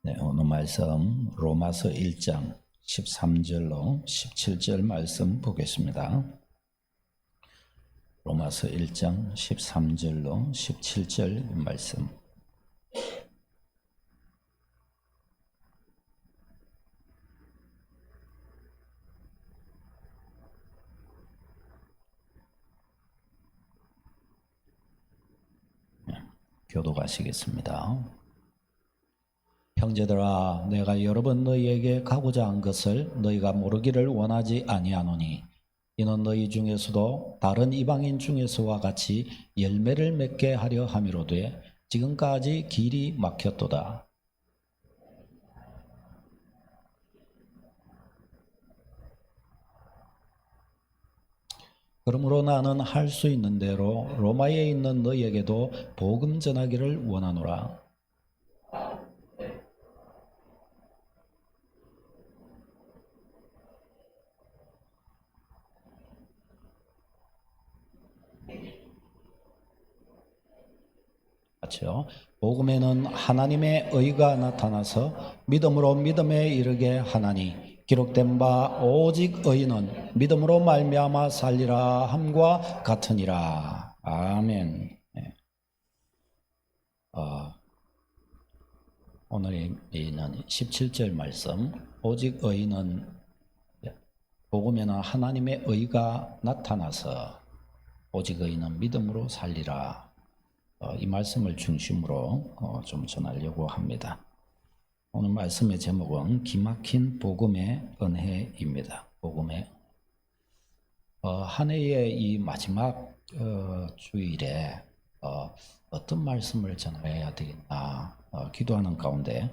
네, 오늘 말씀 로마서 1장 13절로 17절 말씀 보겠습니다. 로마서 1장 13절로 17절 말씀. 교독하시겠습니다. 형제들아, 내가 여러 번 너희에게 가고자 한 것을 너희가 모르기를 원하지 아니하노니 이는 너희 중에서도 다른 이방인 중에서와 같이 열매를 맺게 하려 함이로되 지금까지 길이 막혔도다. 그러므로 나는 할 수 있는 대로 로마에 있는 너희에게도 복음 전하기를 원하노라. 맞죠? 복음에는 하나님의 의가 나타나서 믿음으로 믿음에 이르게 하나니 기록된 바 오직 의인은 믿음으로 말미암아 살리라 함과 같으니라. 아멘. 네. 오늘 있는 17절 말씀, 오직 의인은 복음에는 하나님의 의가 나타나서 오직 의인은 믿음으로 살리라. 이 말씀을 중심으로 좀 전하려고 합니다. 오늘 말씀의 제목은 기막힌 복음의 은혜입니다. 복음의 한 해의 이 마지막 주일에 어떤 말씀을 전해야 되겠나 기도하는 가운데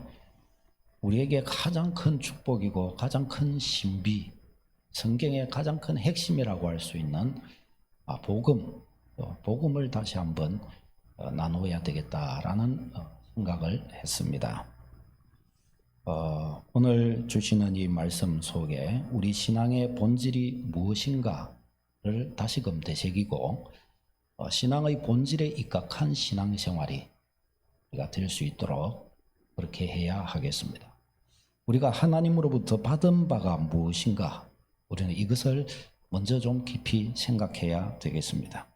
우리에게 가장 큰 축복이고 가장 큰 신비, 성경의 가장 큰 핵심이라고 할 수 있는 복음을 다시 한번 나누어야 되겠다라는 생각을 했습니다. 오늘 주시는 이 말씀 속에 우리 신앙의 본질이 무엇인가를 다시금 되새기고 신앙의 본질에 입각한 신앙생활이 우리가 될 수 있도록 그렇게 해야 하겠습니다. 우리가 하나님으로부터 받은 바가 무엇인가, 우리는 이것을 먼저 좀 깊이 생각해야 되겠습니다.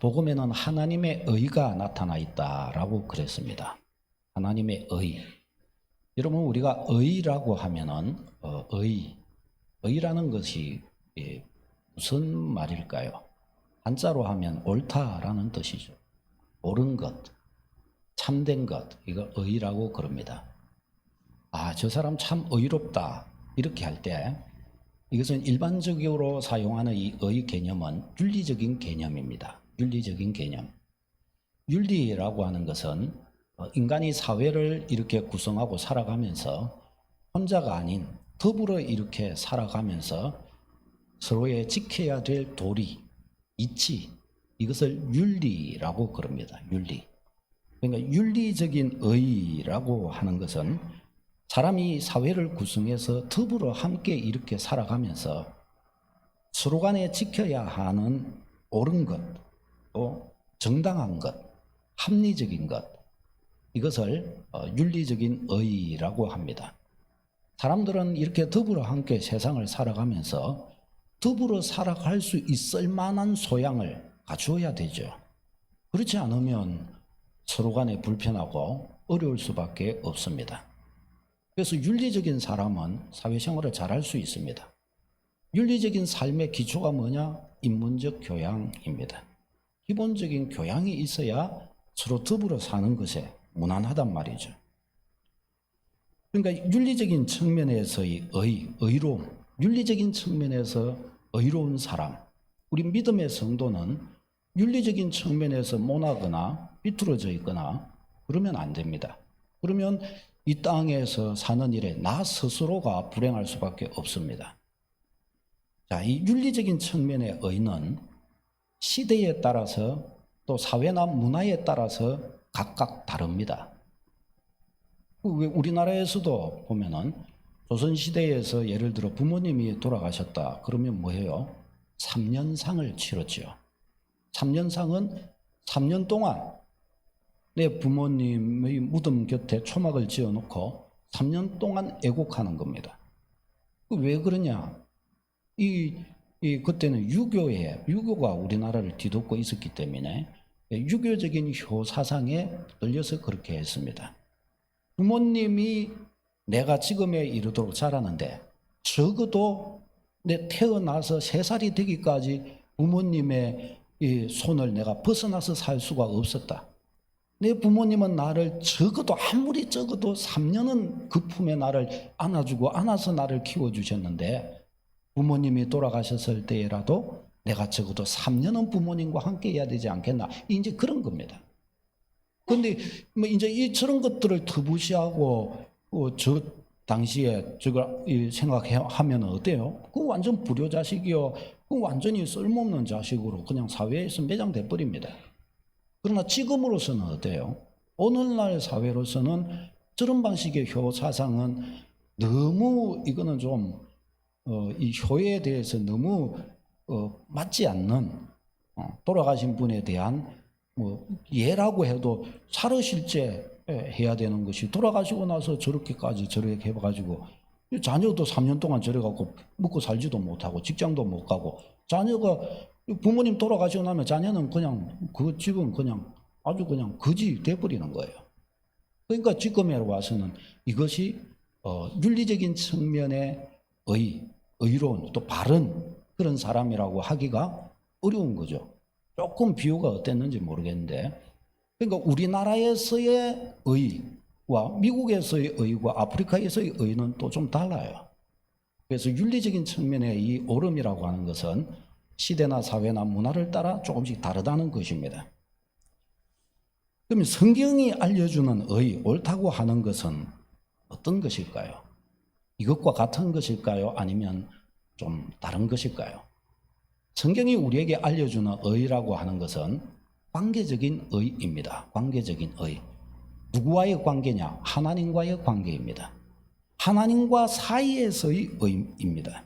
복음에는 하나님의 의가 나타나 있다라고 그랬습니다. 하나님의 의. 여러분, 우리가 의라고 하면은 의라는 것이 무슨 말일까요? 한자로 하면 옳다라는 뜻이죠. 옳은 것, 참된 것, 이걸 의라고 그럽니다. 저 사람 참 의롭다 이렇게 할 때 이것은 일반적으로 사용하는 이 의 개념은 윤리적인 개념입니다. 윤리적인 개념. 윤리라고 하는 것은 인간이 사회를 이렇게 구성하고 살아가면서 혼자가 아닌 더불어 이렇게 살아가면서 서로의 지켜야 될 도리, 이치, 이것을 윤리라고 그럽니다. 윤리. 그러니까 윤리적인 의라고 하는 것은 사람이 사회를 구성해서 더불어 함께 이렇게 살아가면서 서로 간에 지켜야 하는 옳은 것, 또 정당한 것, 합리적인 것, 이것을 윤리적인 의라고 합니다. 사람들은 이렇게 더불어 함께 세상을 살아가면서 더불어 살아갈 수 있을 만한 소양을 갖추어야 되죠. 그렇지 않으면 서로 간에 불편하고 어려울 수밖에 없습니다. 그래서 윤리적인 사람은 사회생활을 잘할 수 있습니다. 윤리적인 삶의 기초가 뭐냐? 인문적 교양입니다. 기본적인 교양이 있어야 서로 더불어 사는 것에 무난하단 말이죠. 그러니까 윤리적인 측면에서의 의로움, 윤리적인 측면에서 의로운 사람, 우리 믿음의 성도는 윤리적인 측면에서 모나거나 비뚤어져 있거나 그러면 안 됩니다. 그러면 이 땅에서 사는 일에 나 스스로가 불행할 수밖에 없습니다. 자, 이 윤리적인 측면의 의는 시대에 따라서 또 사회나 문화에 따라서 각각 다릅니다. 우리나라에서도 보면은 조선시대에서 예를 들어 부모님이 돌아가셨다 그러면 뭐예요? 3년상을 치렀죠. 3년상은 3년 동안 내 부모님의 무덤 곁에 초막을 지어놓고 3년 동안 애곡하는 겁니다. 왜 그러냐? 그때는 유교가 우리나라를 뒤덮고 있었기 때문에 유교적인 효사상에 떨려서 그렇게 했습니다. 부모님이 내가 지금에 이르도록 자라는데 적어도 내 태어나서 3살이 되기까지 부모님의 이 손을 내가 벗어나서 살 수가 없었다. 내 부모님은 나를 아무리 적어도 3년은 그 품에 나를 안아주고 안아서 나를 키워주셨는데 부모님이 돌아가셨을 때라도 내가 적어도 3년은 부모님과 함께 해야 되지 않겠나. 이제 그런 겁니다. 그런데 뭐 이제 저런 것들을 터부시하고 저 당시에 저걸 생각하면 어때요? 그거 완전 불효자식이요. 그거 완전히 쓸모없는 자식으로 그냥 사회에서 매장돼 버립니다. 그러나 지금으로서는 어때요? 오늘날 사회로서는 저런 방식의 효사상은 너무 이거는 좀 이 효에 대해서 너무 맞지 않는 돌아가신 분에 대한 뭐 예라고 해도 살아실제 해야 되는 것이 돌아가시고 나서 저렇게까지 저렇게 해가지고 자녀도 3년 동안 저래갖고 먹고 살지도 못하고 직장도 못 가고 자녀가 부모님 돌아가시고 나면 자녀는 그냥 그 집은 그냥 아주 그냥 거지 돼버리는 거예요. 그러니까 지금에 와서는 이것이 윤리적인 측면의 의로운 또 바른 그런 사람이라고 하기가 어려운 거죠. 조금 비유가 어땠는지 모르겠는데 그러니까 우리나라에서의 의와 미국에서의 의와 아프리카에서의 의는 또 좀 달라요. 그래서 윤리적인 측면의 이 옳음이라고 하는 것은 시대나 사회나 문화를 따라 조금씩 다르다는 것입니다. 그러면 성경이 알려주는 옳다고 하는 것은 어떤 것일까요? 이것과 같은 것일까요? 아니면 좀 다른 것일까요? 성경이 우리에게 알려주는 의라고 하는 것은 관계적인 의입니다. 관계적인 의. 누구와의 관계냐? 하나님과의 관계입니다. 하나님과 사이에서의 의입니다.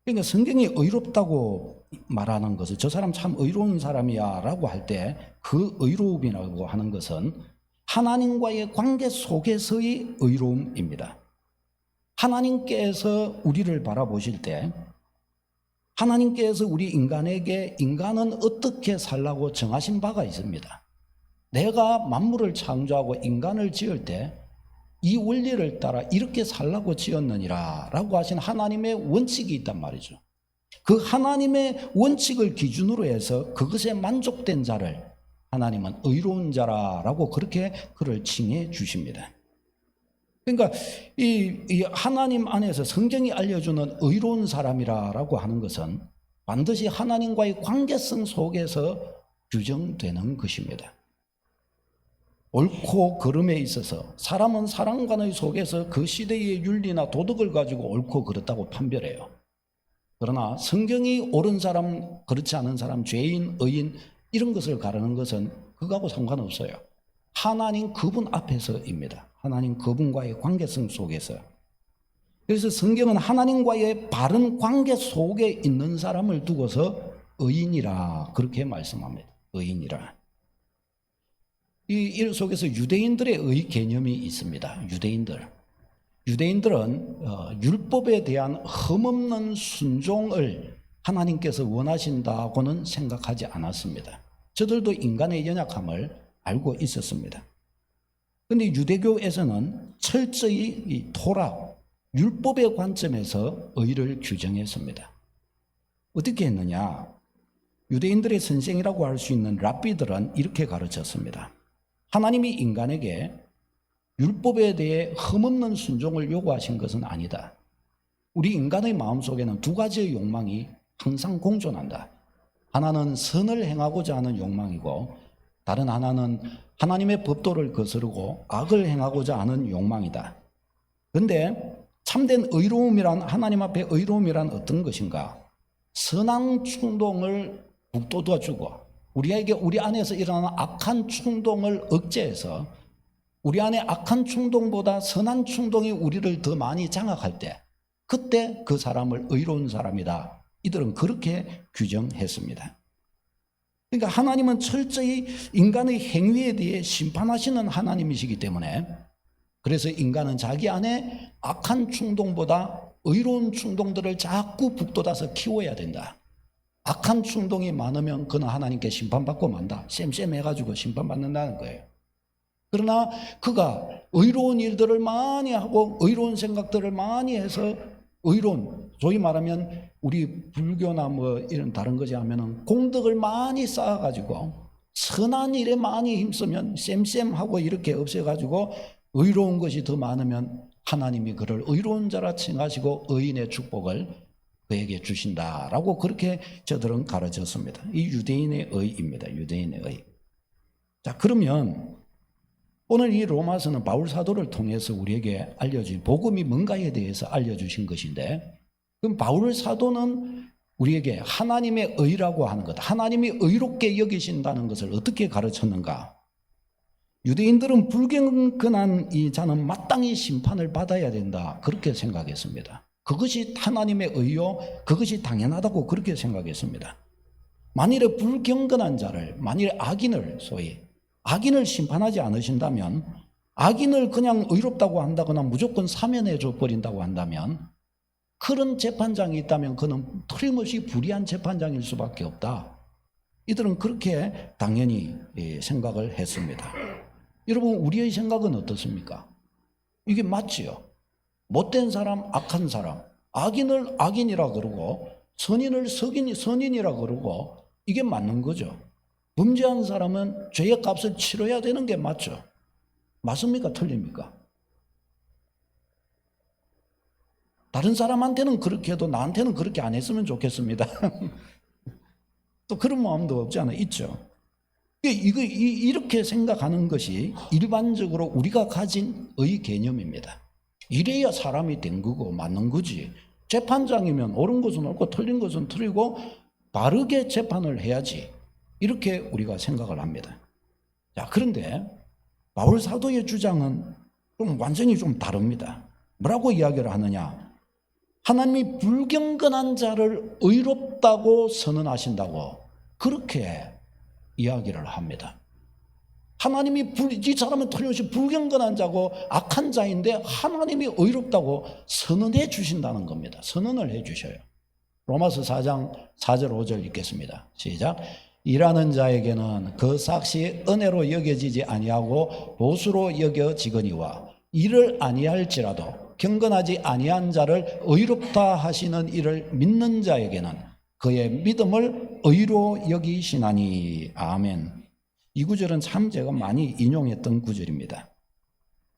그러니까 성경이 의롭다고 말하는 것은 저 사람 참 의로운 사람이야 라고 할 때 그 의로움이라고 하는 것은 하나님과의 관계 속에서의 의로움입니다. 하나님께서 우리를 바라보실 때 하나님께서 우리 인간에게 인간은 어떻게 살라고 정하신 바가 있습니다. 내가 만물을 창조하고 인간을 지을 때 이 원리를 따라 이렇게 살라고 지었느니라 라고 하신 하나님의 원칙이 있단 말이죠. 그 하나님의 원칙을 기준으로 해서 그것에 만족된 자를 하나님은 의로운 자라고 그렇게 그를 칭해 주십니다. 그러니까 이 하나님 안에서 성경이 알려주는 의로운 사람이라고 하는 것은 반드시 하나님과의 관계성 속에서 규정되는 것입니다. 옳고 그름에 있어서 사람은 사람관의 속에서 그 시대의 윤리나 도덕을 가지고 옳고 그렇다고 판별해요. 그러나 성경이 옳은 사람, 그렇지 않은 사람, 죄인, 의인 이런 것을 가르는 것은 그거하고 상관없어요. 하나님 그분 앞에서입니다. 하나님 그분과의 관계성 속에서. 그래서 성경은 하나님과의 바른 관계 속에 있는 사람을 두고서 의인이라 그렇게 말씀합니다. 의인이라. 이 속에서 유대인들의 의 개념이 있습니다. 유대인들은 율법에 대한 흠없는 순종을 하나님께서 원하신다고는 생각하지 않았습니다. 저들도 인간의 연약함을 알고 있었습니다. 그런데 유대교에서는 철저히 이 토라, 율법의 관점에서 의를 규정했습니다. 어떻게 했느냐? 유대인들의 선생이라고 할 수 있는 랍비들은 이렇게 가르쳤습니다. 하나님이 인간에게 율법에 대해 흠없는 순종을 요구하신 것은 아니다. 우리 인간의 마음속에는 두 가지의 욕망이 항상 공존한다. 하나는 선을 행하고자 하는 욕망이고 다른 하나는 하나님의 법도를 거스르고 악을 행하고자 하는 욕망이다. 그런데 참된 의로움이란 하나님 앞에 의로움이란 어떤 것인가? 선한 충동을 북돋워주고 우리 안에서 일어나는 악한 충동을 억제해서 우리 안에 악한 충동보다 선한 충동이 우리를 더 많이 장악할 때 그때 그 사람을 의로운 사람이다. 이들은 그렇게 규정했습니다. 그러니까 하나님은 철저히 인간의 행위에 대해 심판하시는 하나님이시기 때문에, 그래서 인간은 자기 안에 악한 충동보다 의로운 충동들을 자꾸 북돋아서 키워야 된다. 악한 충동이 많으면 그는 하나님께 심판받고 만다. 쌤쌤해가지고 심판받는다는 거예요. 그러나 그가 의로운 일들을 많이 하고 의로운 생각들을 많이 해서 의로운, 소위 말하면 우리 불교나 뭐 이런 다른 거지 하면은 공덕을 많이 쌓아가지고 선한 일에 많이 힘쓰면 쌤쌤하고 이렇게 없애가지고 의로운 것이 더 많으면 하나님이 그를 의로운 자라 칭하시고 의인의 축복을 그에게 주신다라고 그렇게 저들은 가르쳤습니다. 이 유대인의 의입니다. 유대인의 의. 자, 그러면 오늘 이 로마서는 바울 사도를 통해서 우리에게 알려진 복음이 뭔가에 대해서 알려주신 것인데, 그럼 바울 사도는 우리에게 하나님의 의라고 하는 것, 하나님이 의롭게 여기신다는 것을 어떻게 가르쳤는가? 유대인들은 불경건한 이 자는 마땅히 심판을 받아야 된다, 그렇게 생각했습니다. 그것이 하나님의 의요, 그것이 당연하다고 그렇게 생각했습니다. 만일에 불경건한 자를, 만일에 악인을, 소위 악인을 심판하지 않으신다면, 악인을 그냥 의롭다고 한다거나 무조건 사면해 줘 버린다고 한다면, 그런 재판장이 있다면 그는 틀림없이 불의한 재판장일 수밖에 없다. 이들은 그렇게 당연히 생각을 했습니다. 여러분, 우리의 생각은 어떻습니까? 이게 맞지요? 못된 사람, 악한 사람, 악인을 악인이라 그러고 선인을 선인이라 그러고, 이게 맞는 거죠. 범죄한 사람은 죄의 값을 치러야 되는 게 맞죠. 맞습니까? 틀립니까? 다른 사람한테는 그렇게 해도 나한테는 그렇게 안 했으면 좋겠습니다. 또 그런 마음도 없지 않아 있죠. 이렇게 생각하는 것이 일반적으로 우리가 가진 의 개념입니다. 이래야 사람이 된 거고 맞는 거지. 재판장이면 옳은 것은 옳고 틀린 것은 틀리고 바르게 재판을 해야지, 이렇게 우리가 생각을 합니다. 자, 그런데 바울 사도의 주장은 완전히 좀 다릅니다. 뭐라고 이야기를 하느냐? 하나님이 불경건한 자를 의롭다고 선언하신다고 그렇게 이야기를 합니다. 하나님이 이 사람은 틀림없이 불경건한 자고 악한 자인데 하나님이 의롭다고 선언해 주신다는 겁니다. 선언을 해 주셔요. 로마서 4장 4절 5절 읽겠습니다. 시작. 일하는 자에게는 그 삭시 은혜로 여겨지지 아니하고 보수로 여겨지거니와 이를 아니할지라도 경건하지 아니한 자를 의롭다 하시는 이를 믿는 자에게는 그의 믿음을 의로 여기시나니. 아멘. 이 구절은 참 제가 많이 인용했던 구절입니다.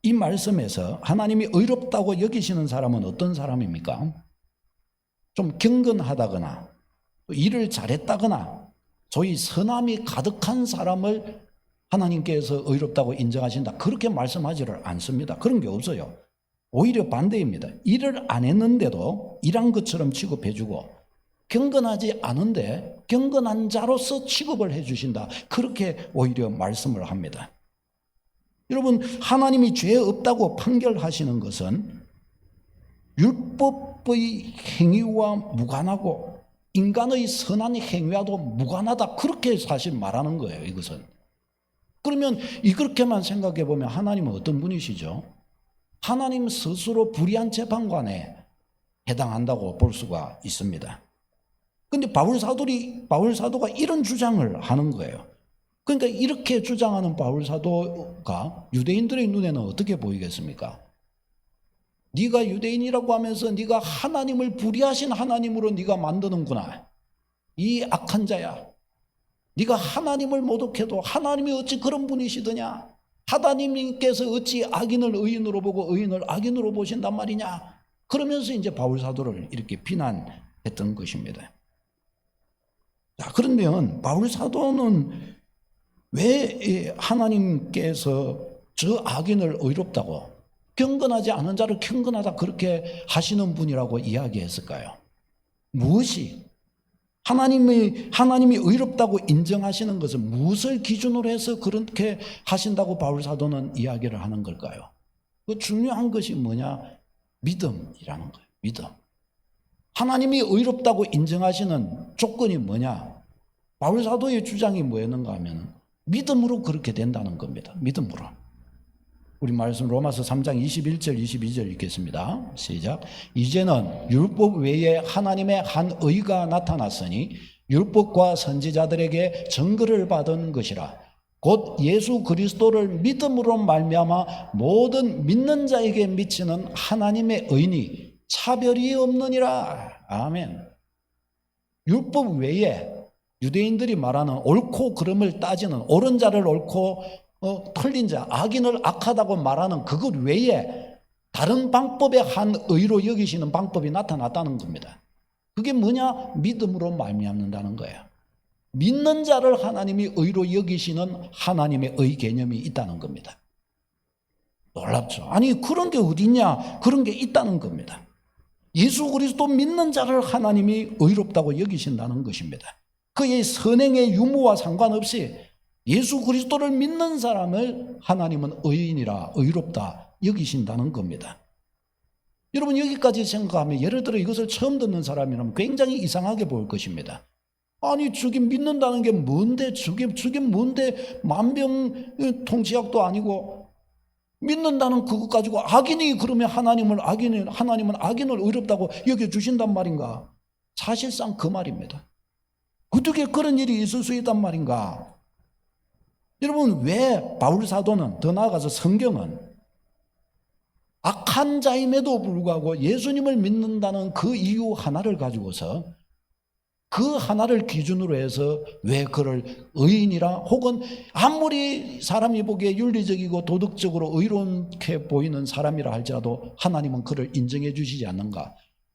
이 말씀에서 하나님이 의롭다고 여기시는 사람은 어떤 사람입니까? 좀 경건하다거나 일을 잘했다거나 소위 선함이 가득한 사람을 하나님께서 의롭다고 인정하신다, 그렇게 말씀하지를 않습니다. 그런 게 없어요. 오히려 반대입니다. 일을 안 했는데도 일한 것처럼 취급해주고 경건하지 않은데 경건한 자로서 취급을 해주신다, 그렇게 오히려 말씀을 합니다. 여러분, 하나님이 죄 없다고 판결하시는 것은 율법의 행위와 무관하고 인간의 선한 행위와도 무관하다, 그렇게 사실 말하는 거예요. 이것은. 그러면 이렇게만 생각해 보면 하나님은 어떤 분이시죠? 하나님 스스로 불의한 재판관에 해당한다고 볼 수가 있습니다. 그런데 바울 사도가 이런 주장을 하는 거예요. 그러니까 이렇게 주장하는 바울 사도가 유대인들의 눈에는 어떻게 보이겠습니까? 네가 유대인이라고 하면서 네가 하나님을 불의하신 하나님으로 네가 만드는구나, 이 악한 자야. 네가 하나님을 모독해도 하나님이 어찌 그런 분이시더냐, 하나님께서 어찌 악인을 의인으로 보고 의인을 악인으로 보신단 말이냐, 그러면서 이제 바울 사도를 이렇게 비난했던 것입니다. 자, 그러면 바울 사도는 왜 하나님께서 저 악인을 의롭다고, 경건하지 않은 자를 경건하다 그렇게 하시는 분이라고 이야기했을까요? 무엇이? 하나님이 의롭다고 인정하시는 것은 무엇을 기준으로 해서 그렇게 하신다고 바울 사도는 이야기를 하는 걸까요? 그 중요한 것이 뭐냐? 믿음이라는 거예요. 믿음. 하나님이 의롭다고 인정하시는 조건이 뭐냐? 바울 사도의 주장이 뭐였는가 하면 믿음으로 그렇게 된다는 겁니다. 믿음으로. 우리 말씀 로마서 3장 21절 22절 읽겠습니다. 시작. 이제는 율법 외에 하나님의 한 의가 나타났으니 율법과 선지자들에게 증거를 받은 것이라. 곧 예수 그리스도를 믿음으로 말미암아 모든 믿는 자에게 미치는 하나님의 의니 차별이 없느니라. 아멘. 율법 외에 유대인들이 말하는 옳고 그름을 따지는 옳은 자를 옳고 틀린 자, 악인을 악하다고 말하는 그것 외에 다른 방법의 한 의로 여기시는 방법이 나타났다는 겁니다. 그게 뭐냐? 믿음으로 말미암는다는 거예요. 믿는 자를 하나님이 의로 여기시는 하나님의 의 개념이 있다는 겁니다. 놀랍죠? 아니 그런 게 어딨냐? 그런 게 있다는 겁니다. 예수 그리스도 믿는 자를 하나님이 의롭다고 여기신다는 것입니다. 그의 선행의 유무와 상관없이 예수 그리스도를 믿는 사람을 하나님은 의인이라 의롭다 여기신다는 겁니다. 여러분 여기까지 생각하면 예를 들어 이것을 처음 듣는 사람이라면 굉장히 이상하게 보일 것입니다. 아니 저게 믿는다는 게 뭔데 저게 뭔데 만병통치약도 아니고 믿는다는 그것 가지고 악인이 그러면 하나님은 악인을 의롭다고 여겨주신단 말인가? 사실상 그 말입니다. 어떻게 그런 일이 있을 수 있단 말인가? 여러분 왜 바울 사도는 더 나아가서 성경은 악한 자임에도 불구하고 예수님을 믿는다는 그 이유 하나를 가지고서 그 하나를 기준으로 해서 왜 그를 의인이라 혹은 아무리 사람이 보기에 윤리적이고 도덕적으로 의롭게 보이는 사람이라 할지라도 하나님은 그를 인정해 주시지 않는가?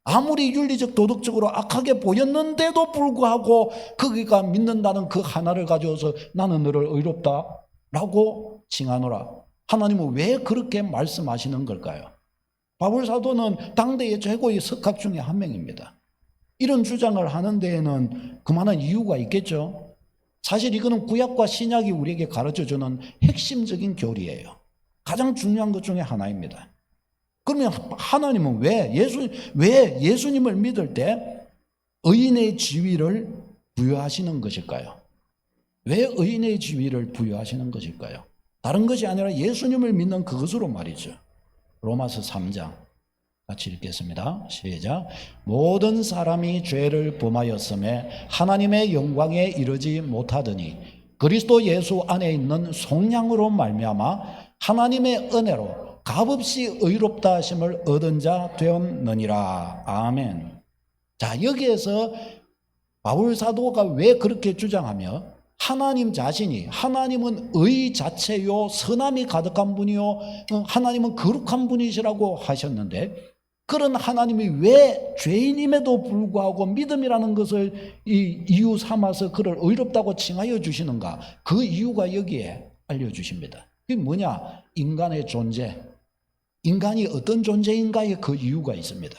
아무리 윤리적 도덕적으로 악하게 보였는데도 불구하고 그가 믿는다는 그 하나를 가져서 나는 너를 의롭다라고 칭하노라. 하나님은 왜 그렇게 말씀하시는 걸까요? 바울 사도는 당대의 최고의 석학 중에 한 명입니다. 이런 주장을 하는 데에는 그만한 이유가 있겠죠. 사실 이거는 구약과 신약이 우리에게 가르쳐주는 핵심적인 교리예요. 가장 중요한 것 중에 하나입니다. 그러면 하나님은 왜 예수님을 믿을 때 의인의 지위를 부여하시는 것일까요? 왜 의인의 지위를 부여하시는 것일까요? 다른 것이 아니라 예수님을 믿는 그것으로 말이죠. 로마서 3장 같이 읽겠습니다. 시작. 모든 사람이 죄를 범하였음에 하나님의 영광에 이르지 못하더니 그리스도 예수 안에 있는 속량으로 말미암아 하나님의 은혜로 값없이 의롭다 하심을 얻은 자 되었느니라. 아멘. 자, 여기에서 바울 사도가 왜 그렇게 주장하며 하나님 자신이 하나님은 의 자체요 선함이 가득한 분이요 하나님은 거룩한 분이시라고 하셨는데 그런 하나님이 왜 죄인임에도 불구하고 믿음이라는 것을 이유 삼아서 그를 의롭다고 칭하여 주시는가? 그 이유가 여기에 알려주십니다. 그게 뭐냐? 인간의 존재. 인간이 어떤 존재인가에 그 이유가 있습니다.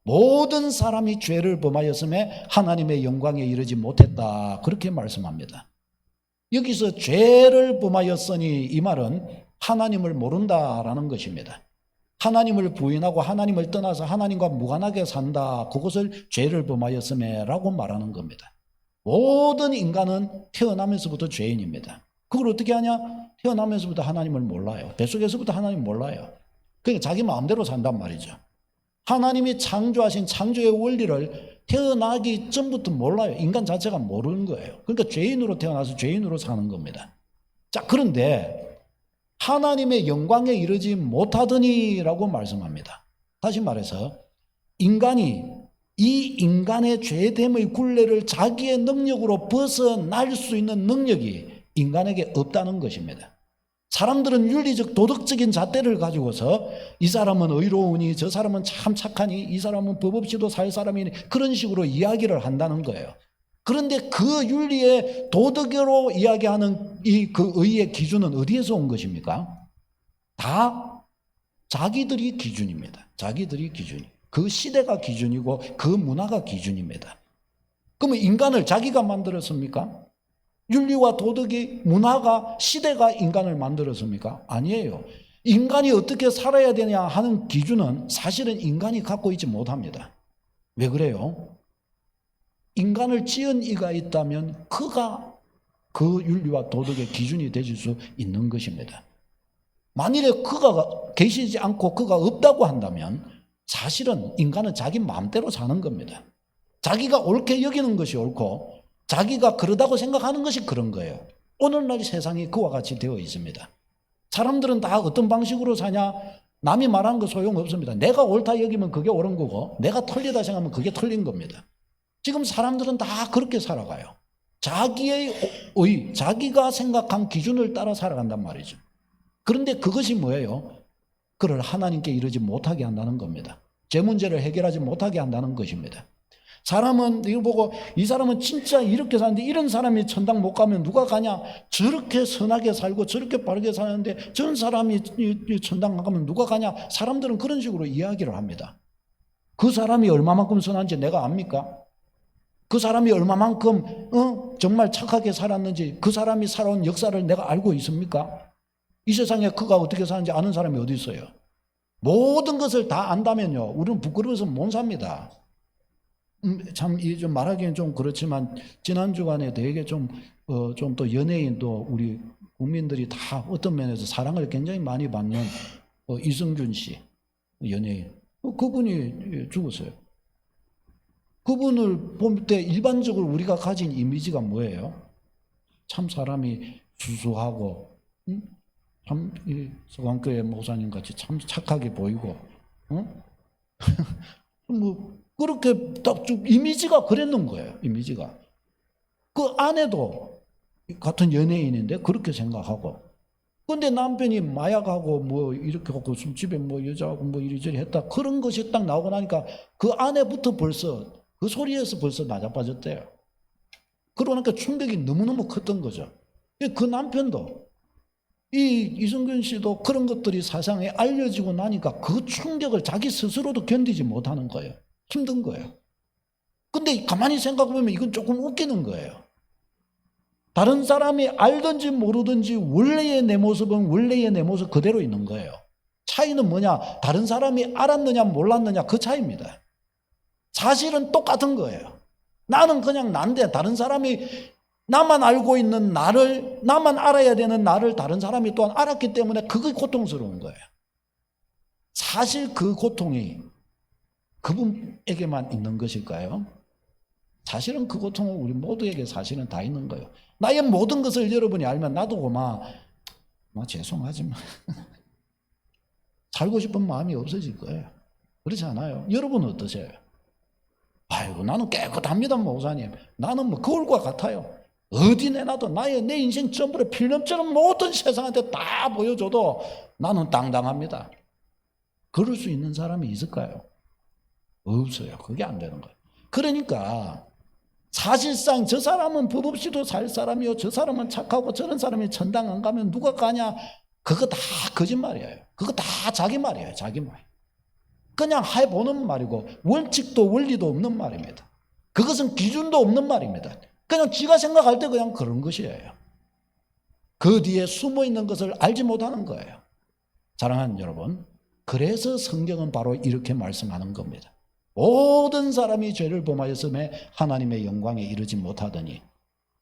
모든 사람이 죄를 범하였음에 하나님의 영광에 이르지 못했다. 그렇게 말씀합니다. 여기서 죄를 범하였으니 이 말은 하나님을 모른다라는 것입니다. 하나님을 부인하고 하나님을 떠나서 하나님과 무관하게 산다. 그것을 죄를 범하였음에 라고 말하는 겁니다. 모든 인간은 태어나면서부터 죄인입니다. 그걸 어떻게 하냐? 태어나면서부터 하나님을 몰라요. 뱃속에서부터 하나님을 몰라요. 그러니까 자기 마음대로 산단 말이죠. 하나님이 창조하신 창조의 원리를 태어나기 전부터 몰라요. 인간 자체가 모르는 거예요. 그러니까 죄인으로 태어나서 죄인으로 사는 겁니다. 자, 그런데 하나님의 영광에 이르지 못하더니 라고 말씀합니다. 다시 말해서 인간이 이 인간의 죄됨의 굴레를 자기의 능력으로 벗어날 수 있는 능력이 인간에게 없다는 것입니다. 사람들은 윤리적 도덕적인 잣대를 가지고서 이 사람은 의로우니 저 사람은 참 착하니 이 사람은 법 없이도 살 사람이니 그런 식으로 이야기를 한다는 거예요. 그런데 그 윤리의 도덕으로 이야기하는 그 의의 기준은 어디에서 온 것입니까? 다 자기들이 기준입니다. 자기들이 기준이. 그 시대가 기준이고 그 문화가 기준입니다. 그러면 인간을 자기가 만들었습니까? 윤리와 도덕이 문화가 시대가 인간을 만들었습니까? 아니에요. 인간이 어떻게 살아야 되냐 하는 기준은 사실은 인간이 갖고 있지 못합니다. 왜 그래요? 인간을 지은 이가 있다면 그가 그 윤리와 도덕의 기준이 되실 수 있는 것입니다. 만일에 그가 계시지 않고 그가 없다고 한다면 사실은 인간은 자기 마음대로 사는 겁니다. 자기가 옳게 여기는 것이 옳고 자기가 그러다고 생각하는 것이 그런 거예요. 오늘날 세상이 그와 같이 되어 있습니다. 사람들은 다 어떤 방식으로 사냐? 남이 말하는 거 소용없습니다. 내가 옳다 여기면 그게 옳은 거고 내가 틀리다 생각하면 그게 틀린 겁니다. 지금 사람들은 다 그렇게 살아가요. 자기의 의, 자기가 생각한 기준을 따라 살아간단 말이죠. 그런데 그것이 뭐예요? 그를 하나님께 이르지 못하게 한다는 겁니다. 제 문제를 해결하지 못하게 한다는 것입니다. 사람은 이거 보고 이 사람은 진짜 이렇게 사는데 이런 사람이 천당 못 가면 누가 가냐? 저렇게 선하게 살고 저렇게 바르게 사는데 저런 사람이 천당 못 가면 누가 가냐? 사람들은 그런 식으로 이야기를 합니다. 그 사람이 얼마만큼 선한지 내가 압니까? 그 사람이 얼마만큼 정말 착하게 살았는지 그 사람이 살아온 역사를 내가 알고 있습니까? 이 세상에 그가 어떻게 사는지 아는 사람이 어디 있어요? 모든 것을 다 안다면요 우리는 부끄러워서 못 삽니다. 참 말하기는 좀 그렇지만 지난 주간에 되게 좀 또 연예인도 우리 국민들이 다 어떤 면에서 사랑을 굉장히 많이 받는 이승균 씨 연예인 그분이 죽었어요. 그분을 볼 때 일반적으로 우리가 가진 이미지가 뭐예요? 참 사람이 수수하고 참 서강교회 목사님 같이 참 착하게 보이고 뭐 그렇게 딱 이미지가 그랬는 거예요. 이미지가 그 아내도 같은 연예인인데 그렇게 생각하고 근데 남편이 마약하고 뭐 이렇게 하고 술집에 뭐 여자하고 뭐 이리저리 했다 그런 것이 딱 나오고 나니까 그 아내부터 벌써 그 소리에서 벌써 맞아빠졌대요. 그러니까 충격이 너무너무 컸던 거죠. 그 남편도 이승균 씨도 그런 것들이 세상에 알려지고 나니까 그 충격을 자기 스스로도 견디지 못하는 거예요. 힘든 거예요. 근데 가만히 생각해보면 이건 조금 웃기는 거예요. 다른 사람이 알든지 모르든지 원래의 내 모습은 원래의 내 모습 그대로 있는 거예요. 차이는 뭐냐? 다른 사람이 알았느냐 몰랐느냐 그 차이입니다. 사실은 똑같은 거예요. 나는 그냥 난데 다른 사람이 나만 알고 있는 나를 나만 알아야 되는 나를 다른 사람이 또한 알았기 때문에 그게 고통스러운 거예요. 사실 그 고통이 그분에게만 있는 것일까요? 사실은 그 고통은 우리 모두에게 사실은 다 있는 거예요. 나의 모든 것을 여러분이 알면 나도 죄송하지만 살고 싶은 마음이 없어질 거예요. 그렇지 않아요? 여러분은 어떠세요? 아이고 나는 깨끗합니다 목사님. 나는 뭐 거울과 같아요. 어디 내놔도 내 인생 전부를 필름처럼 모든 세상한테 다 보여줘도 나는 당당합니다. 그럴 수 있는 사람이 있을까요? 없어요. 그게 안 되는 거예요. 그러니까 사실상 저 사람은 법 없이도 살 사람이요 저 사람은 착하고 저런 사람이 천당 안 가면 누가 가냐 그거 다 거짓말이에요. 그거 다 자기 말이에요. 자기 말. 그냥 해보는 말이고 원칙도 원리도 없는 말입니다. 그것은 기준도 없는 말입니다. 그냥 지가 생각할 때 그냥 그런 것이에요. 그 뒤에 숨어있는 것을 알지 못하는 거예요. 사랑하는 여러분, 그래서 성경은 바로 이렇게 말씀하는 겁니다. 모든 사람이 죄를 범하였음에 하나님의 영광에 이르지 못하더니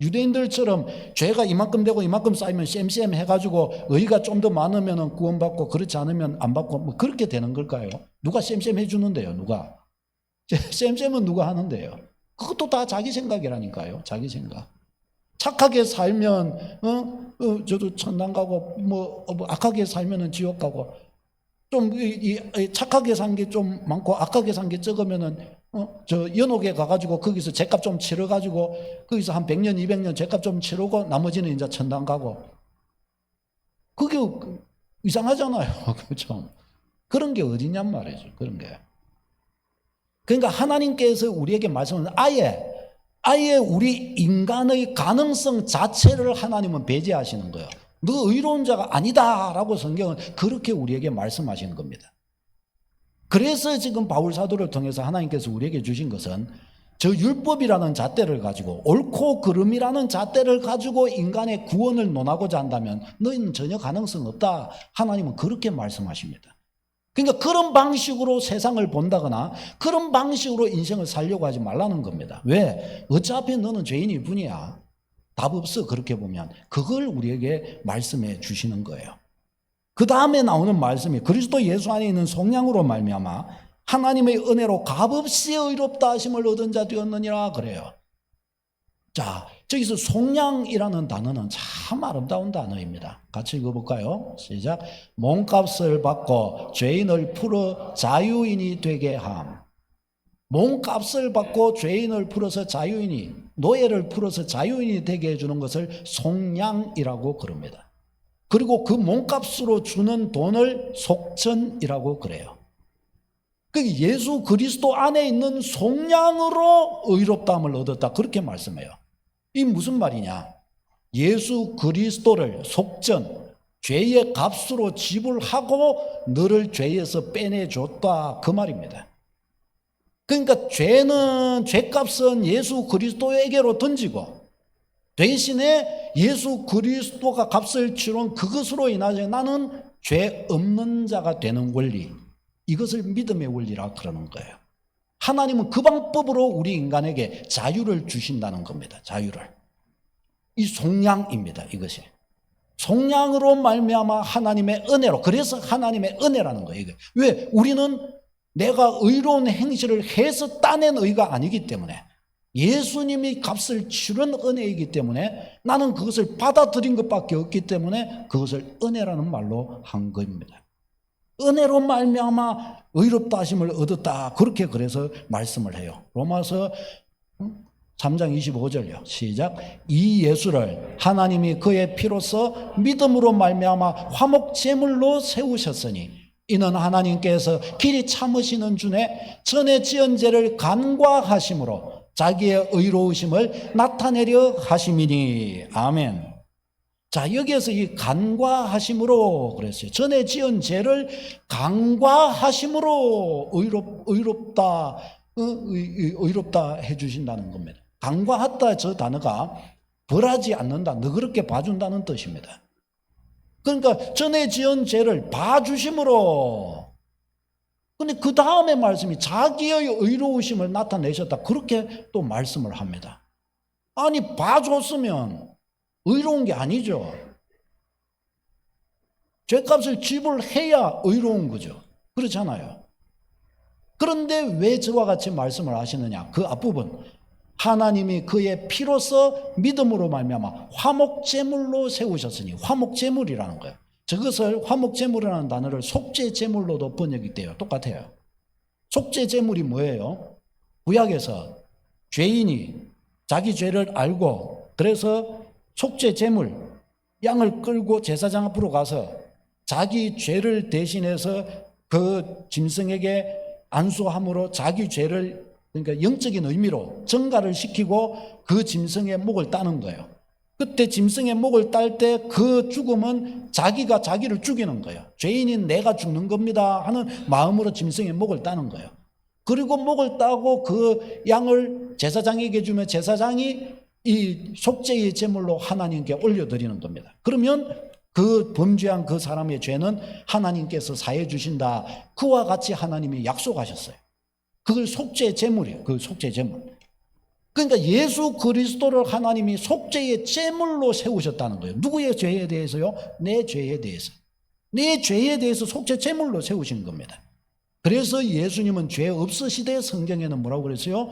유대인들처럼 죄가 이만큼 되고 이만큼 쌓이면 쌤쌤 해가지고 의가 좀 더 많으면 구원받고 그렇지 않으면 안 받고 뭐 그렇게 되는 걸까요? 누가 쌤쌤 해주는데요? 누가? 쌤쌤은 누가 하는데요? 그것도 다 자기 생각이라니까요. 자기 생각. 착하게 살면 저도 천당 가고 뭐 악하게 살면은 지옥 가고 좀 착하게 산 게 좀 많고 악하게 산 게 적으면은 저 연옥에 가가지고 거기서 죄값 좀 치러가지고 거기서 한 100년 200년 죄값 좀 치르고 나머지는 이제 천당 가고 그게 이상하잖아요. 그렇죠? 그런 게 어디냔 말이죠. 그런 게. 그러니까 하나님께서 우리에게 말씀하는 아예 우리 인간의 가능성 자체를 하나님은 배제하시는 거예요. 너 의로운 자가 아니다라고 성경은 그렇게 우리에게 말씀하시는 겁니다. 그래서 지금 바울 사도를 통해서 하나님께서 우리에게 주신 것은 저 율법이라는 잣대를 가지고 옳고 그름이라는 잣대를 가지고 인간의 구원을 논하고자 한다면 너희는 전혀 가능성 없다. 하나님은 그렇게 말씀하십니다. 그러니까 그런 방식으로 세상을 본다거나 그런 방식으로 인생을 살려고 하지 말라는 겁니다. 왜? 어차피 너는 죄인일 뿐이야. 답 없어. 그렇게 보면. 그걸 우리에게 말씀해 주시는 거예요. 그 다음에 나오는 말씀이 그리스도 예수 안에 있는 속량으로 말미암아 하나님의 은혜로 값없이 의롭다 하심을 얻은 자 되었느니라 그래요. 자, 저기서 속량이라는 단어는 참 아름다운 단어입니다. 같이 읽어볼까요? 시작. 몸값을 받고 죄인을 풀어 자유인이 되게 함. 몸값을 받고 죄인을 풀어서 자유인이, 노예를 풀어서 자유인이 되게 해주는 것을 속량이라고 그럽니다. 그리고 그 몸값으로 주는 돈을 속전이라고 그래요. 예수 그리스도 안에 있는 속량으로 의롭다함을 얻었다. 그렇게 말씀해요. 이 무슨 말이냐? 예수 그리스도를 속전, 죄의 값으로 지불하고 너를 죄에서 빼내줬다. 그 말입니다. 그러니까 죄값은 예수 그리스도에게로 던지고 대신에 예수 그리스도가 값을 치른 그것으로 인하여 나는 죄 없는 자가 되는 원리, 이것을 믿음의 원리라 그러는 거예요. 하나님은 그 방법으로 우리 인간에게 자유를 주신다는 겁니다. 자유를. 이 속량입니다. 이것이. 속량으로 말미암아 하나님의 은혜로. 그래서 하나님의 은혜라는 거예요. 이게. 왜? 우리는 내가 의로운 행실을 해서 따낸 의가 아니기 때문에 예수님이 값을 치른 은혜이기 때문에 나는 그것을 받아들인 것밖에 없기 때문에 그것을 은혜라는 말로 한 겁니다. 은혜로 말미암아 의롭다 하심을 얻었다. 그렇게 그래서 말씀을 해요. 로마서 3장 25절요. 시작. 이 예수를 하나님이 그의 피로써 믿음으로 말미암아 화목 제물로 세우셨으니 이는 하나님께서 길이 참으시는 중에 전에 지은 죄를 간과하심으로 자기의 의로우심을 나타내려 하심이니. 아멘. 자, 여기에서 이 간과하심으로 그랬어요. 전에 지은 죄를 간과하심으로 의롭다 해주신다는 겁니다. 간과하다 저 단어가 벌하지 않는다, 너그럽게 봐준다는 뜻입니다. 그러니까 전에 지은 죄를 봐주심으로. 근데 그 다음에 말씀이 자기의 의로우심을 나타내셨다. 그렇게 또 말씀을 합니다. 아니, 봐줬으면 의로운 게 아니죠. 죄값을 지불해야 의로운 거죠. 그렇잖아요. 그런데 왜 저와 같이 말씀을 하시느냐? 그 앞부분. 하나님이 그의 피로써 믿음으로 말미암아 화목제물로 세우셨으니. 화목제물이라는 거예요. 저것을 화목제물이라는 단어를 속죄제물로도 번역이 돼요. 똑같아요. 속죄제물이 뭐예요? 구약에서 죄인이 자기 죄를 알고 그래서 속죄제물, 양을 끌고 제사장 앞으로 가서 자기 죄를 대신해서 그 짐승에게 안수함으로 자기 죄를, 그러니까 영적인 의미로 증가를 시키고 그 짐승의 목을 따는 거예요. 그때 짐승의 목을 딸 때 그 죽음은 자기가 자기를 죽이는 거예요. 죄인인 내가 죽는 겁니다 하는 마음으로 짐승의 목을 따는 거예요. 그리고 목을 따고 그 양을 제사장에게 주면 제사장이 이 속죄의 제물로 하나님께 올려드리는 겁니다. 그러면 그 범죄한 그 사람의 죄는 하나님께서 사해 주신다. 그와 같이 하나님이 약속하셨어요. 그걸 속죄 제물이에요. 그 속죄 제물. 그러니까 예수 그리스도를 하나님이 속죄의 제물로 세우셨다는 거예요. 누구의 죄에 대해서요? 내 죄에 대해서. 내 죄에 대해서 속죄 제물로 세우신 겁니다. 그래서 예수님은 죄 없으시되 성경에는 뭐라고 그랬어요?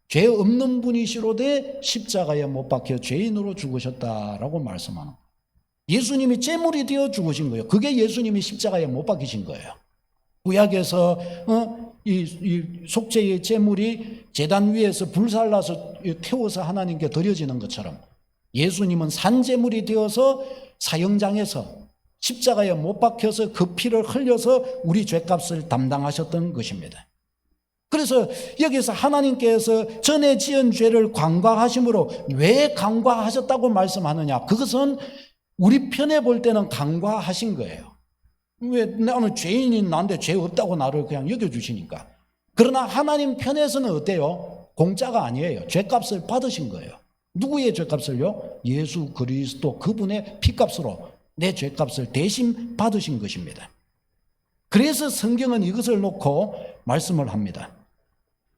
죄 없는 분이시로되 십자가에 못 박혀 죄인으로 죽으셨다라고 말씀하는 거예요. 예수님이 제물이 되어 죽으신 거예요. 그게 예수님이 십자가에 못 박히신 거예요. 구약에서 이 속죄의 제물이 제단 위에서 불살라서 태워서 하나님께 드려지는 것처럼 예수님은 산제물이 되어서 사형장에서 십자가에 못 박혀서 그 피를 흘려서 우리 죄값을 담당하셨던 것입니다. 그래서 여기서 하나님께서 전에 지은 죄를 간과하심으로 왜 간과하셨다고 말씀하느냐? 그것은 우리 편에 볼 때는 간과하신 거예요. 왜? 나는 죄인인 나인데 죄 없다고 나를 그냥 여겨주시니까. 그러나 하나님 편에서는 어때요? 공짜가 아니에요. 죄값을 받으신 거예요. 누구의 죄값을요? 예수 그리스도 그분의 피값으로 내 죄값을 대신 받으신 것입니다. 그래서 성경은 이것을 놓고 말씀을 합니다.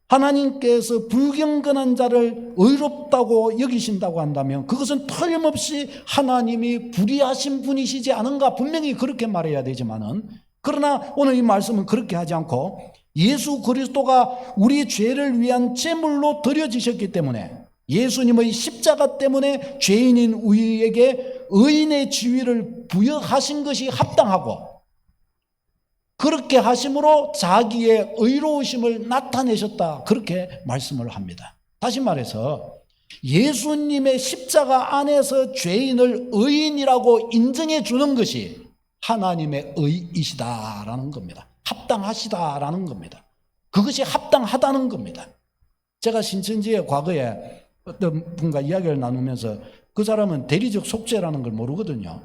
하나님께서 불경건한 자를 의롭다고 여기신다고 한다면 그것은 틀림없이 하나님이 불의하신 분이시지 않은가, 분명히 그렇게 말해야 되지만은, 그러나 오늘 이 말씀은 그렇게 하지 않고 예수 그리스도가 우리 죄를 위한 제물로 드려지셨기 때문에, 예수님의 십자가 때문에 죄인인 우리에게 의인의 지위를 부여하신 것이 합당하고, 그렇게 하심으로 자기의 의로우심을 나타내셨다, 그렇게 말씀을 합니다. 다시 말해서 예수님의 십자가 안에서 죄인을 의인이라고 인정해 주는 것이 하나님의 의이시다라는 겁니다. 합당하시다라는 겁니다. 그것이 합당하다는 겁니다. 제가 신천지에 과거에 어떤 분과 이야기를 나누면서 그 사람은 대리적 속죄라는 걸 모르거든요.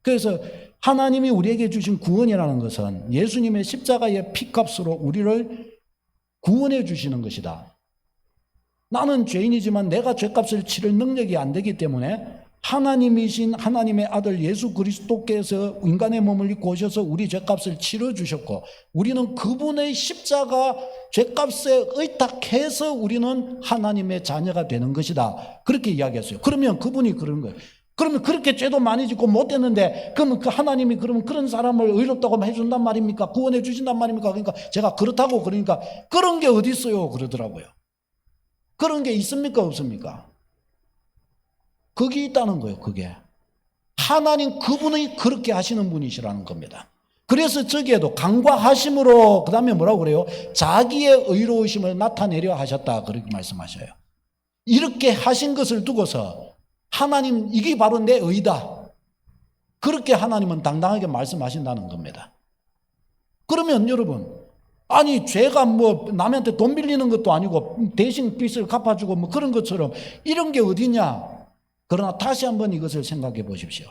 그래서 하나님이 우리에게 주신 구원이라는 것은 예수님의 십자가의 피값으로 우리를 구원해 주시는 것이다. 나는 죄인이지만 내가 죄값을 치를 능력이 안 되기 때문에 하나님이신 하나님의 아들 예수 그리스도께서 인간의 몸을 입고 오셔서 우리 죄값을 치러 주셨고, 우리는 그분의 십자가 죄값에 의탁해서 우리는 하나님의 자녀가 되는 것이다, 그렇게 이야기했어요. 그러면 그분이 그런 거예요. 그러면 그렇게 죄도 많이 짓고 못했는데, 그러면 그 하나님이 그러면 그런 사람을 의롭다고 해준단 말입니까? 구원해 주신단 말입니까? 그러니까 제가 그렇다고, 그러니까 그런 게 어디 있어요 그러더라고요. 그런 게 있습니까 없습니까? 거기 있다는 거예요. 그게 하나님 그분이 그렇게 하시는 분이시라는 겁니다. 그래서 저기에도 강과하심으로, 그 다음에 뭐라고 그래요? 자기의 의로우심을 나타내려 하셨다, 그렇게 말씀하셔요. 이렇게 하신 것을 두고서 하나님 이게 바로 내 의다, 그렇게 하나님은 당당하게 말씀하신다는 겁니다. 그러면 여러분, 아니 죄가 뭐 남한테 돈 빌리는 것도 아니고 대신 빚을 갚아주고 뭐 그런 것처럼 이런 게 어디냐? 그러나 다시 한번 이것을 생각해 보십시오.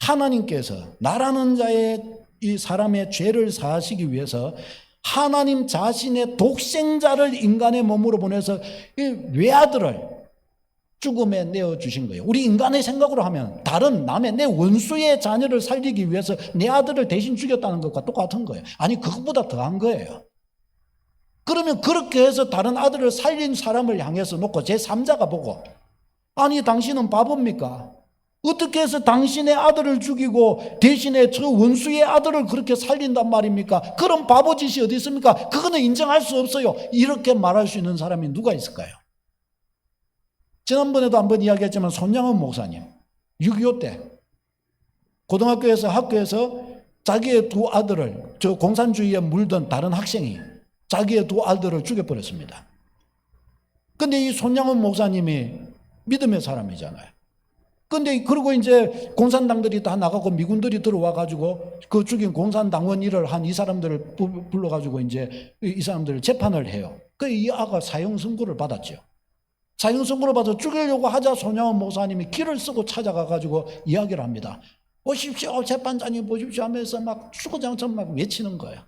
하나님께서 나라는 자의 이 사람의 죄를 사하시기 위해서 하나님 자신의 독생자를 인간의 몸으로 보내서 이 외아들을 죽음에 내어주신 거예요. 우리 인간의 생각으로 하면 다른 남의 내 원수의 자녀를 살리기 위해서 내 아들을 대신 죽였다는 것과 똑같은 거예요. 아니 그것보다 더한 거예요. 그러면 그렇게 해서 다른 아들을 살린 사람을 향해서 놓고 제3자가 보고, 아니 당신은 바보입니까? 어떻게 해서 당신의 아들을 죽이고 대신에 저 원수의 아들을 그렇게 살린단 말입니까? 그런 바보짓이 어디 있습니까? 그거는 인정할 수 없어요. 이렇게 말할 수 있는 사람이 누가 있을까요? 지난번에도 한번 이야기했지만 손양원 목사님 6.25 때 고등학교에서 학교에서 자기의 두 아들을, 저 공산주의에 물든 다른 학생이 자기의 두 아들을 죽여버렸습니다. 근데 이 손양원 목사님이 믿음의 사람이잖아요. 근데 그리고 이제 공산당들이 다 나가고 미군들이 들어와 가지고 그 죽인 공산당원 일을 한 이 사람들을 불러 가지고 이제 이 사람들을 재판을 해요. 그 이 아가 사형 선고를 받았죠. 사형 선고를 받아 죽이려고 하자 손양원 목사님이 길을 쓰고 찾아가 가지고 이야기를 합니다. 보십시오, 재판장님 보십시오 하면서 막 주구장창 막 외치는 거예요.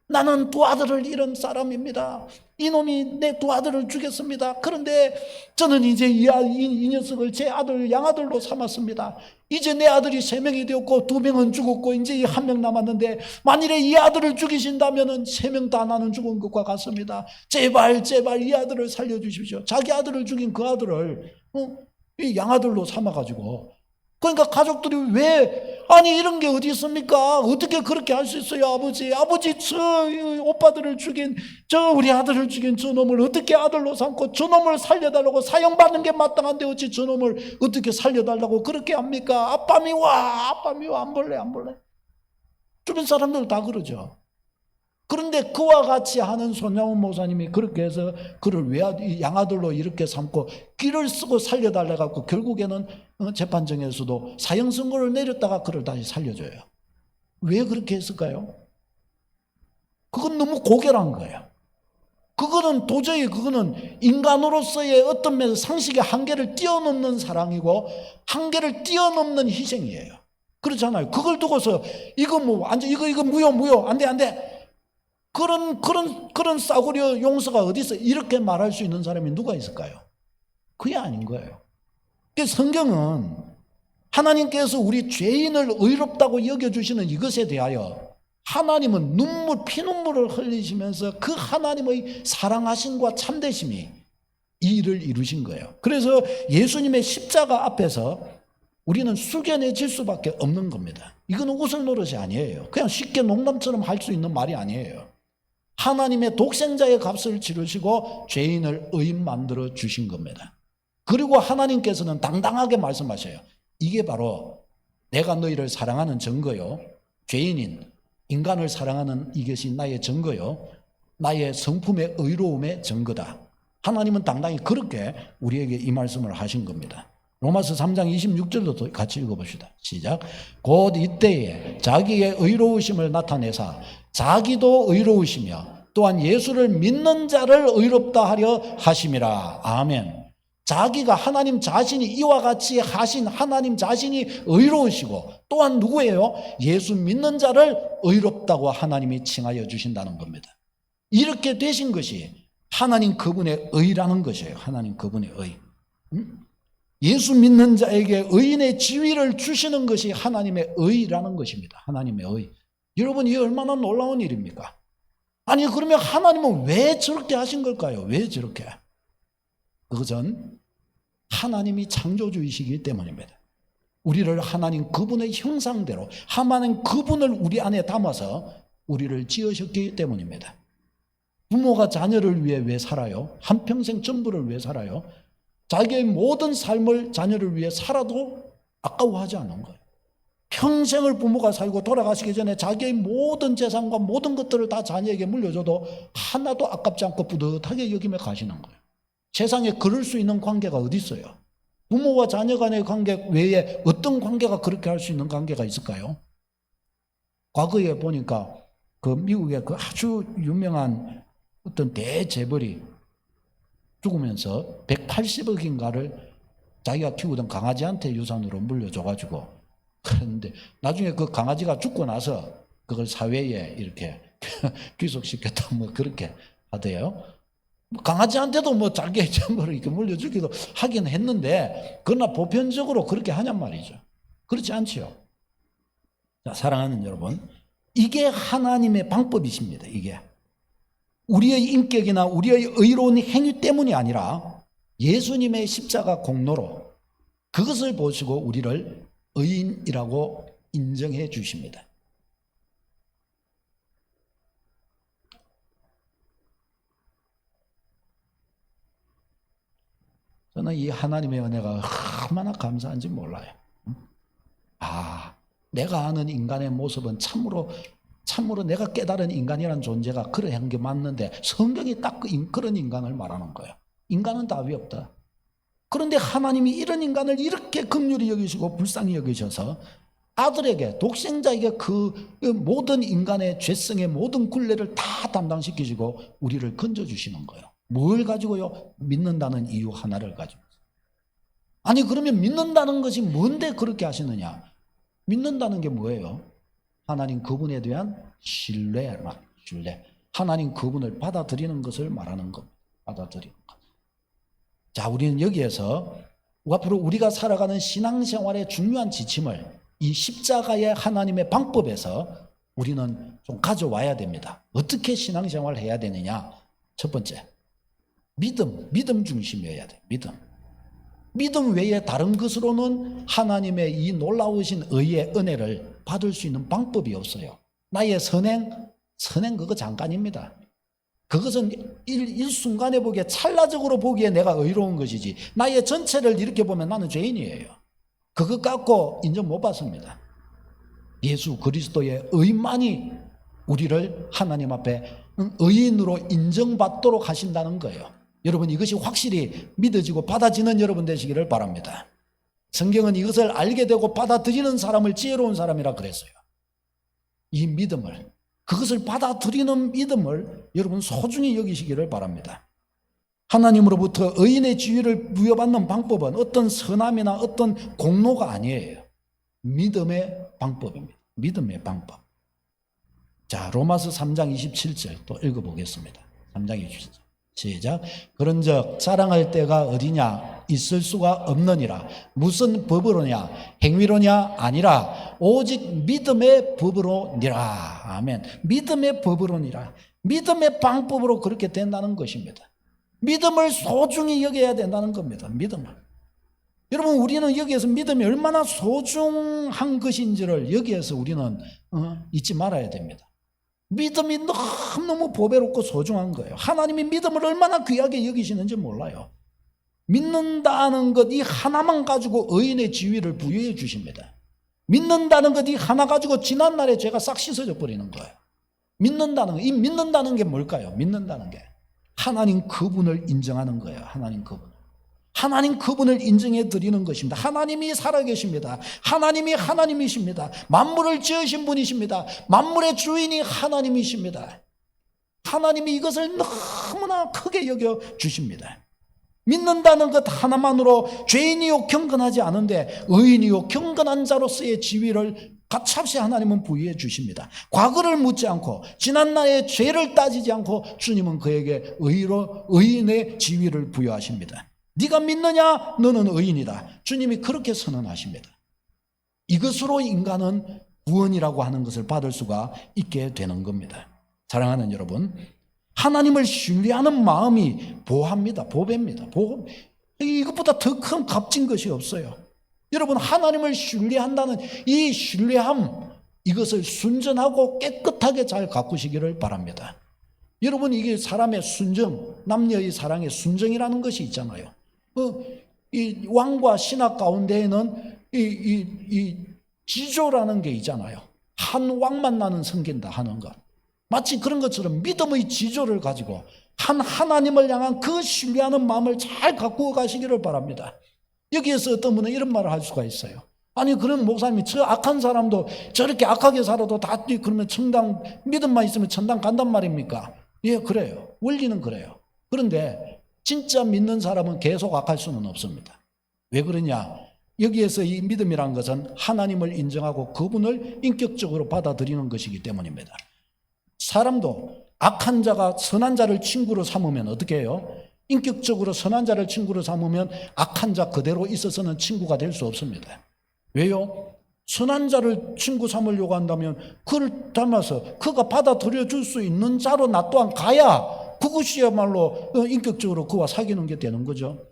나는 두 아들을 잃은 사람입니다. 이놈이 내 두 아들을 죽였습니다. 그런데 저는 이제 이 녀석을 제 아들, 양아들로 삼았습니다. 이제 내 아들이 3명이 되었고 2명은 죽었고 이제 1명 남았는데, 만일에 이 아들을 죽이신다면 3명 다 나는 죽은 것과 같습니다. 제발 제발 이 아들을 살려주십시오. 자기 아들을 죽인 그 아들을 이 양아들로 삼아가지고, 그러니까 가족들이 왜, 아니 이런 게 어디 있습니까? 어떻게 그렇게 할 수 있어요? 아버지 저 오빠들을 죽인, 저 우리 아들을 죽인 저 놈을 어떻게 아들로 삼고 저 놈을 살려달라고, 사형받는 게 마땅한데 어찌 저 놈을 어떻게 살려달라고 그렇게 합니까? 아빠 미워 안 볼래. 주변 사람들 다 그러죠. 그런데 그와 같이 하는 손양원 목사님이 그렇게 해서 그를 양아들로 이렇게 삼고 길을 쓰고 살려달라고 결국에는 재판정에서도 사형 선고를 내렸다가 그를 다시 살려줘요. 왜 그렇게 했을까요? 그건 너무 고결한 거예요. 그거는 도저히 그거는 인간으로서의 어떤 면에서 상식의 한계를 뛰어넘는 사랑이고 한계를 뛰어넘는 희생이에요. 그렇잖아요. 그걸 두고서 이거 뭐 완전 이거 무효 안 돼. 그런 싸구려 용서가 어디 있어? 이렇게 말할 수 있는 사람이 누가 있을까요? 그게 아닌 거예요. 성경은 하나님께서 우리 죄인을 의롭다고 여겨주시는 이것에 대하여 하나님은 피눈물을 흘리시면서 그 하나님의 사랑하심과 참되심이 이 일을 이루신 거예요. 그래서 예수님의 십자가 앞에서 우리는 숙연해질 수밖에 없는 겁니다. 이거는 웃을 노릇이 아니에요. 그냥 쉽게 농담처럼 할 수 있는 말이 아니에요. 하나님의 독생자의 값을 치르시고 죄인을 의인 만들어 주신 겁니다. 그리고 하나님께서는 당당하게 말씀하셔요. 이게 바로 내가 너희를 사랑하는 증거요. 죄인인 인간을 사랑하는 이것이 나의 증거요. 나의 성품의 의로움의 증거다. 하나님은 당당히 그렇게 우리에게 이 말씀을 하신 겁니다. 로마서 3장 26절도 같이 읽어봅시다. 시작. 곧 이때에 자기의 의로우심을 나타내사 자기도 의로우시며 또한 예수를 믿는 자를 의롭다 하려 하심이라. 아멘. 자기가 하나님 자신이 이와 같이 하신 하나님 자신이 의로우시고 또한 누구예요? 예수 믿는 자를 의롭다고 하나님이 칭하여 주신다는 겁니다. 이렇게 되신 것이 하나님 그분의 의라는 것이에요. 하나님 그분의 의. 예수 믿는 자에게 의인의 지위를 주시는 것이 하나님의 의라는 것입니다. 하나님의 의. 여러분, 이게 얼마나 놀라운 일입니까? 아니, 그러면 하나님은 왜 저렇게 하신 걸까요? 왜 저렇게? 그것은 하나님이 창조주이시기 때문입니다. 우리를 하나님 그분의 형상대로 하나님 그분을 우리 안에 담아서 우리를 지으셨기 때문입니다. 부모가 자녀를 위해 왜 살아요? 한평생 전부를 왜 살아요? 자기의 모든 삶을 자녀를 위해 살아도 아까워하지 않은 거예요. 평생을 부모가 살고 돌아가시기 전에 자기의 모든 재산과 모든 것들을 다 자녀에게 물려줘도 하나도 아깝지 않고 뿌듯하게 여기며 가시는 거예요. 세상에 그럴 수 있는 관계가 어디 있어요? 부모와 자녀 간의 관계 외에 어떤 관계가 그렇게 할 수 있는 관계가 있을까요? 과거에 보니까 그 미국의 그 아주 유명한 어떤 대재벌이 죽으면서 180억인가를 자기가 키우던 강아지한테 유산으로 물려줘가지고, 그런데 나중에 그 강아지가 죽고 나서 그걸 사회에 이렇게 귀속시켰다 뭐 그렇게 하대요. 강아지한테도 뭐 자기의 전부를 이렇게 물려주기도 하긴 했는데, 그러나 보편적으로 그렇게 하냔 말이죠. 그렇지 않지요. 자, 사랑하는 여러분, 이게 하나님의 방법이십니다. 이게 우리의 인격이나 우리의 의로운 행위 때문이 아니라 예수님의 십자가 공로로 그것을 보시고 우리를 의인이라고 인정해 주십니다. 저는 이 하나님의 은혜가 얼마나 감사한지 몰라요. 내가 아는 인간의 모습은 참으로 내가 깨달은 인간이라는 존재가 그런 게 맞는데, 성경이 딱 그런 인간을 말하는 거예요. 인간은 답이 없다. 그런데 하나님이 이런 인간을 이렇게 긍휼히 여기시고 불쌍히 여기셔서 아들에게, 독생자에게 그 모든 인간의 죄성의 모든 굴레를 다 담당시키시고 우리를 건져주시는 거예요. 뭘 가지고요? 믿는다는 이유 하나를 가지고. 아니, 그러면 믿는다는 것이 뭔데 그렇게 하시느냐? 믿는다는 게 뭐예요? 하나님 그분에 대한 신뢰. 하나님 그분을 받아들이는 것을 말하는 겁니다. 받아들이는 것. 자, 우리는 여기에서 앞으로 우리가 살아가는 신앙생활의 중요한 지침을 이 십자가의 하나님의 방법에서 우리는 좀 가져와야 됩니다. 어떻게 신앙생활을 해야 되느냐? 첫 번째, 믿음 중심이어야 돼요. 믿음 외에 다른 것으로는 하나님의 이 놀라우신 의의 은혜를 받을 수 있는 방법이 없어요. 나의 선행 그거 잠깐입니다. 그것은 일순간에 보기에, 찰나적으로 보기에 내가 의로운 것이지, 나의 전체를 이렇게 보면 나는 죄인이에요. 그것 갖고 인정 못 받습니다. 예수 그리스도의 의만이 우리를 하나님 앞에 의인으로 인정받도록 하신다는 거예요. 여러분, 이것이 확실히 믿어지고 받아지는 여러분 되시기를 바랍니다. 성경은 이것을 알게 되고 받아들이는 사람을 지혜로운 사람이라 그랬어요. 이 믿음을, 그것을 받아들이는 믿음을 여러분 소중히 여기시기를 바랍니다. 하나님으로부터 의인의 지위를 부여받는 방법은 어떤 선함이나 어떤 공로가 아니에요. 믿음의 방법입니다. 믿음의 방법. 자, 로마서 3장 27절 또 읽어보겠습니다. 3장 27절. 시작. 그런즉 자랑할 때가 어디냐? 있을 수가 없느니라. 무슨 법으로냐? 행위로냐? 아니라 오직 믿음의 법으로니라. 아멘. 믿음의 법으로니라. 믿음의 방법으로 그렇게 된다는 것입니다. 믿음을 소중히 여겨야 된다는 겁니다. 믿음을. 여러분, 우리는 여기에서 믿음이 얼마나 소중한 것인지를 여기에서 우리는 잊지 말아야 됩니다. 믿음이 너무너무 보배롭고 소중한 거예요. 하나님이 믿음을 얼마나 귀하게 여기시는지 몰라요. 믿는다는 것 이 하나만 가지고 의인의 지위를 부여해 주십니다. 믿는다는 것 이 하나 가지고 지난날에 죄가 싹 씻어져 버리는 거예요. 믿는다는 것, 이 믿는다는 게 뭘까요? 믿는다는 게 하나님 그분을 인정하는 거예요. 하나님 그분을 인정해 드리는 것입니다. 하나님이 살아계십니다. 하나님이 하나님이십니다. 만물을 지으신 분이십니다. 만물의 주인이 하나님이십니다. 하나님이 이것을 너무나 크게 여겨 주십니다. 믿는다는 것 하나만으로 죄인이요 경건하지 않은데 의인이요 경건한 자로서의 지위를 가차없이 하나님은 부여해 주십니다. 과거를 묻지 않고 지난날의 죄를 따지지 않고 주님은 그에게 의인의 지위를 부여하십니다. 네가 믿느냐? 너는 의인이다. 주님이 그렇게 선언하십니다. 이것으로 인간은 구원이라고 하는 것을 받을 수가 있게 되는 겁니다. 사랑하는 여러분, 하나님을 신뢰하는 마음이 보합니다. 보배입니다. 이것보다 더 큰 값진 것이 없어요. 여러분, 하나님을 신뢰한다는 이 신뢰함, 이것을 순전하고 깨끗하게 잘 가꾸시기를 바랍니다. 여러분, 이게 사람의 순정, 남녀의 사랑의 순정이라는 것이 있잖아요. 이 왕과 신하 가운데에는 이 지조라는 게 있잖아요. 한 왕만 나는 섬긴다 하는 것. 마치 그런 것처럼 믿음의 지조를 가지고 한 하나님을 향한 그 신뢰하는 마음을 잘 갖고 가시기를 바랍니다. 여기에서 어떤 분은 이런 말을 할 수가 있어요. 아니, 그런 목사님이 저 악한 사람도 저렇게 악하게 살아도 다 그러면 천당, 믿음만 있으면 천당 간단 말입니까? 예, 그래요. 원리는 그래요. 그런데 진짜 믿는 사람은 계속 악할 수는 없습니다. 왜 그러냐? 여기에서 이 믿음이란 것은 하나님을 인정하고 그분을 인격적으로 받아들이는 것이기 때문입니다. 사람도 악한 자가 선한 자를 친구로 삼으면 어떻게 해요? 인격적으로 선한 자를 친구로 삼으면 악한 자 그대로 있어서는 친구가 될 수 없습니다. 왜요? 선한 자를 친구 삼으려고 한다면 그를 닮아서 그가 받아들여 줄 수 있는 자로 나 또한 가야 그것이야말로 인격적으로 그와 사귀는 게 되는 거죠.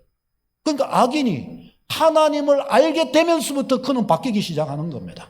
그러니까 악인이 하나님을 알게 되면서부터 그는 바뀌기 시작하는 겁니다.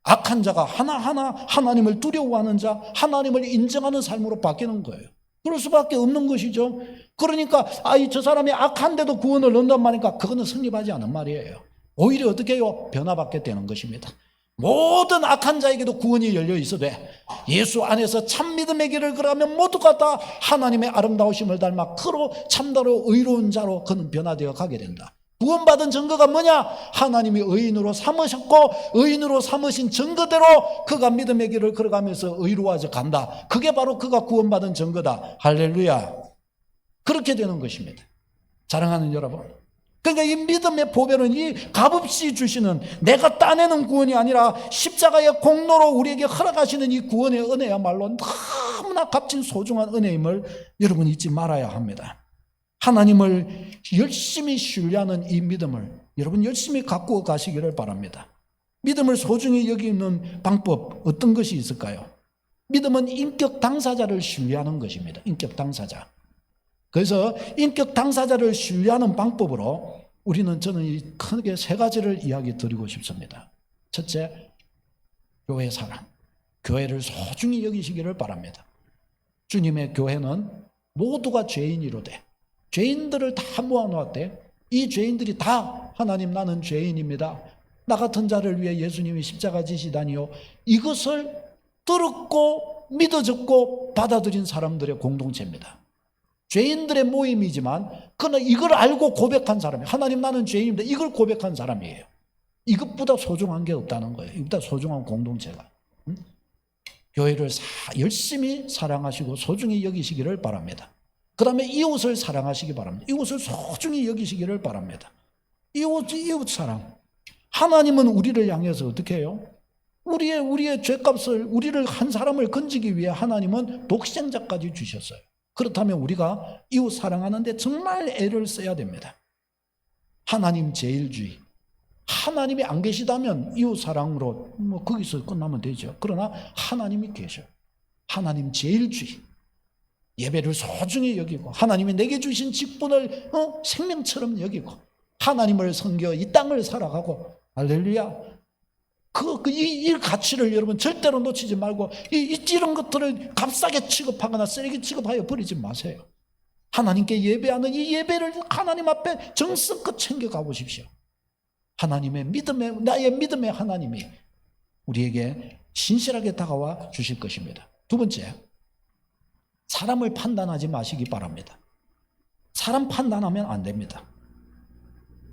악한 자가 하나하나 하나님을 두려워하는 자, 하나님을 인정하는 삶으로 바뀌는 거예요. 그럴 수밖에 없는 것이죠. 그러니까 저 사람이 악한데도 구원을 얻는단 말이니까 그거는 성립하지 않은 말이에요. 오히려 어떻게 해요? 변화받게 되는 것입니다. 모든 악한 자에게도 구원이 열려 있어되 예수 안에서 참 믿음의 길을 걸으면 모두가 다 하나님의 아름다우심을 닮아 그로 참다로 의로운 자로 그는 변화되어 가게 된다. 구원받은 증거가 뭐냐? 하나님이 의인으로 삼으셨고 의인으로 삼으신 증거대로 그가 믿음의 길을 걸어가면서 의로워져 간다. 그게 바로 그가 구원받은 증거다. 할렐루야. 그렇게 되는 것입니다. 사랑하는 여러분, 그러니까 이 믿음의 보배는 이 값없이 주시는, 내가 따내는 구원이 아니라 십자가의 공로로 우리에게 허락하시는 이 구원의 은혜야말로 너무나 값진 소중한 은혜임을 여러분 잊지 말아야 합니다. 하나님을 열심히 신뢰하는 이 믿음을 여러분 열심히 갖고 가시기를 바랍니다. 믿음을 소중히 여기는 방법 어떤 것이 있을까요? 믿음은 인격 당사자를 신뢰하는 것입니다. 인격 당사자. 그래서 인격 당사자를 신뢰하는 방법으로 저는 크게 세 가지를 이야기 드리고 싶습니다. 첫째, 교회 사랑. 교회를 소중히 여기시기를 바랍니다. 주님의 교회는 모두가 죄인이로되 죄인들을 다 모아놓았대. 이 죄인들이 다 하나님 나는 죄인입니다. 나 같은 자를 위해 예수님이 십자가 지시다니요. 이것을 들었고 믿어졌고 받아들인 사람들의 공동체입니다. 죄인들의 모임이지만 그러나 이걸 알고 고백한 사람이에요. 하나님 나는 죄인입니다. 이걸 고백한 사람이에요. 이것보다 소중한 게 없다는 거예요. 이것보다 소중한 공동체가. 교회를 열심히 사랑하시고 소중히 여기시기를 바랍니다. 그 다음에 이웃을 사랑하시기 바랍니다. 이웃을 소중히 여기시기를 바랍니다. 이웃 사랑. 하나님은 우리를 향해서 어떻게 해요? 우리의 죄값을, 우리를 한 사람을 건지기 위해 하나님은 독생자까지 주셨어요. 그렇다면 우리가 이웃 사랑하는데 정말 애를 써야 됩니다. 하나님 제일주의. 하나님이 안 계시다면 이웃사랑으로 거기서 끝나면 되죠. 그러나 하나님이 계셔요. 하나님 제일주의. 예배를 소중히 여기고 하나님이 내게 주신 직분을 생명처럼 여기고 하나님을 섬겨 이 땅을 살아가고 할렐루야. 이 가치를 여러분 절대로 놓치지 말고 이런 것들을 값싸게 취급하거나 쓰레기 취급하여 버리지 마세요. 하나님께 예배하는 이 예배를 하나님 앞에 정성껏 챙겨가 보십시오. 나의 믿음의 하나님이 우리에게 신실하게 다가와 주실 것입니다. 두 번째, 사람을 판단하지 마시기 바랍니다. 사람 판단하면 안 됩니다.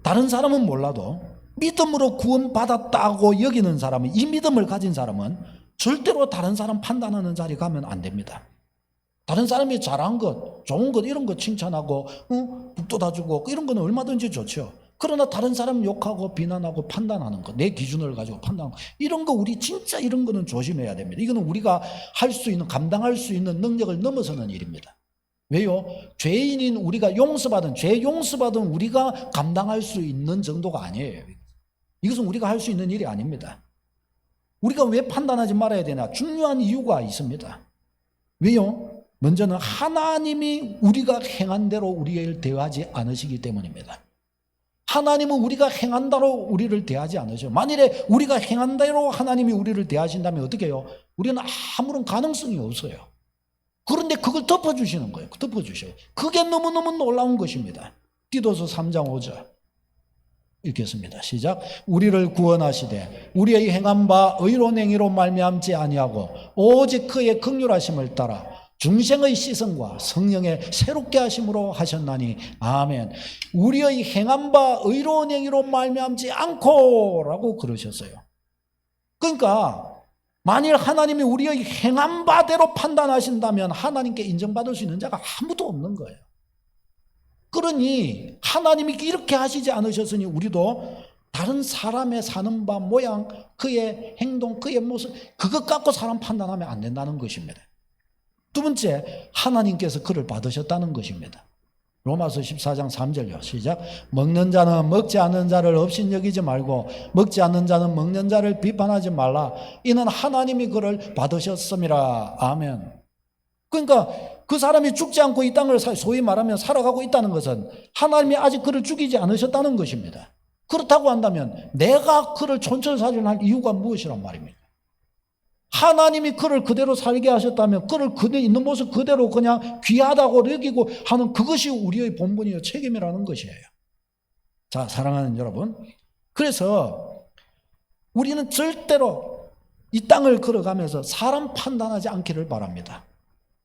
다른 사람은 몰라도 믿음으로 구원받았다고 여기는 사람은, 이 믿음을 가진 사람은 절대로 다른 사람 판단하는 자리에 가면 안 됩니다. 다른 사람이 잘한 것, 좋은 것 이런 거 칭찬하고 북돋아주고 이런 거는 얼마든지 좋죠. 그러나 다른 사람 욕하고 비난하고 판단하는 것, 내 기준을 가지고 판단하는 것, 이런 거 우리 진짜 이런 거는 조심해야 됩니다. 이거는 우리가 할 수 있는, 감당할 수 있는 능력을 넘어서는 일입니다. 왜요? 죄인인 우리가 죄 용서받은 우리가 감당할 수 있는 정도가 아니에요. 이것은 우리가 할 수 있는 일이 아닙니다. 우리가 왜 판단하지 말아야 되나? 중요한 이유가 있습니다. 왜요? 먼저는 하나님이 우리가 행한 대로 우리를 대하지 않으시기 때문입니다. 하나님은 우리가 행한 대로 우리를 대하지 않으셔. 만일에 우리가 행한 대로 하나님이 우리를 대하신다면 어떻게 해요? 우리는 아무런 가능성이 없어요. 그런데 그걸 덮어주시는 거예요. 덮어주셔요. 그게 너무너무 놀라운 것입니다. 디도서 3장 5절 읽겠습니다. 시작. 우리를 구원하시되 우리의 행한 바 의로운 행위로 말미암지 아니하고 오직 그의 긍휼하심을 따라 중생의 시선과 성령의 새롭게 하심으로 하셨나니 아멘. 우리의 행한 바 의로운 행위로 말미암지 않고 라고 그러셨어요. 그러니까 만일 하나님이 우리의 행한 바대로 판단하신다면 하나님께 인정받을 수 있는 자가 아무도 없는 거예요. 그러니 하나님이 이렇게 하시지 않으셨으니 우리도 다른 사람의 사는 바 모양, 그의 행동, 그의 모습, 그것 갖고 사람 판단하면 안 된다는 것입니다. 두 번째, 하나님께서 그를 받으셨다는 것입니다. 로마서 14장 3절요. 시작. 먹는 자는 먹지 않는 자를 없인 여기지 말고 먹지 않는 자는 먹는 자를 비판하지 말라. 이는 하나님이 그를 받으셨음이라. 아멘. 그러니까 그 사람이 죽지 않고 이 땅을 소위 말하면 살아가고 있다는 것은 하나님이 아직 그를 죽이지 않으셨다는 것입니다. 그렇다고 한다면 내가 그를 촌철살인할 이유가 무엇이란 말입니까? 하나님이 그를 그대로 살게 하셨다면 그를 그대 있는 모습 그대로 그냥 귀하다고 여기고 하는 그것이 우리의 본분이요 책임이라는 것이에요. 자, 사랑하는 여러분, 그래서 우리는 절대로 이 땅을 걸어가면서 사람 판단하지 않기를 바랍니다.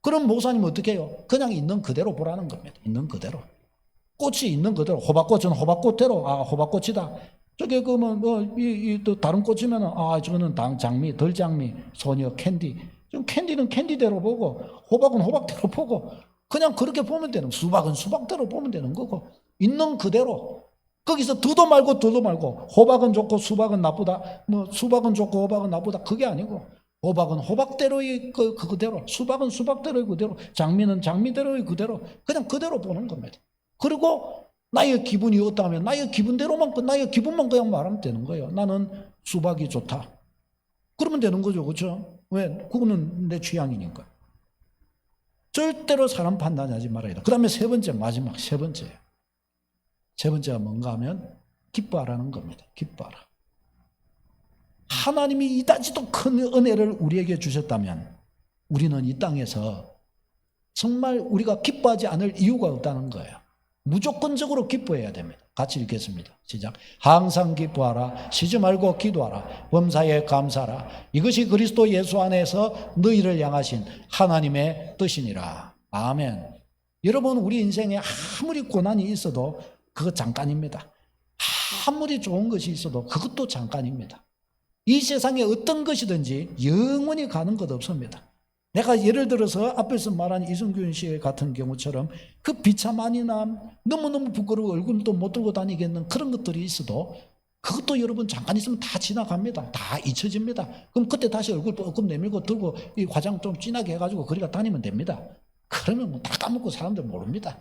그럼 목사님은 어떻게 해요? 그냥 있는 그대로 보라는 겁니다. 있는 그대로. 꽃이 있는 그대로. 호박꽃은 호박꽃대로, 아, 호박꽃이다. 저게 또 다른 꽃이면은, 아, 저거는 장미, 덜장미, 소녀, 캔디. 좀 캔디는 캔디대로 보고, 호박은 호박대로 보고, 그냥 그렇게 보면 되는, 수박은 수박대로 보면 되는 거고, 있는 그대로. 거기서 더도 말고 더도 말고, 호박은 좋고 수박은 나쁘다. 수박은 좋고 호박은 나쁘다. 그게 아니고, 호박은 호박대로의 그대로, 수박은 수박대로의 그대로, 장미는 장미대로의 그대로, 그냥 그대로 보는 겁니다. 그리고 나의 기분이 어떠하면 나의 기분대로만, 나의 기분만 그냥 말하면 되는 거예요. 나는 수박이 좋다. 그러면 되는 거죠. 그렇죠? 왜? 그거는 내 취향이니까. 절대로 사람 판단하지 말아야 돼. 그 다음에 세 번째, 마지막 세 번째. 세 번째가 뭔가 하면 기뻐하라는 겁니다. 기뻐하라. 하나님이 이다지도 큰 은혜를 우리에게 주셨다면 우리는 이 땅에서 정말 우리가 기뻐하지 않을 이유가 없다는 거예요. 무조건적으로 기뻐해야 됩니다. 같이 읽겠습니다. 시작. 항상 기뻐하라. 쉬지 말고 기도하라. 범사에 감사하라. 이것이 그리스도 예수 안에서 너희를 향하신 하나님의 뜻이니라. 아멘. 여러분, 우리 인생에 아무리 고난이 있어도 그거 잠깐입니다. 아무리 좋은 것이 있어도 그것도 잠깐입니다. 이 세상에 어떤 것이든지 영원히 가는 것 없습니다. 내가 예를 들어서 앞에서 말한 이승균 씨 같은 경우처럼 그 비참한이나 너무너무 부끄러워 얼굴도 못 들고 다니겠는 그런 것들이 있어도 그것도 여러분 잠깐 있으면 다 지나갑니다. 다 잊혀집니다. 그럼 그때 다시 얼굴 뻐끔 내밀고 들고 이 화장 좀 진하게 해가지고 거리가 다니면 됩니다. 그러면 뭐 다 까먹고 사람들 모릅니다.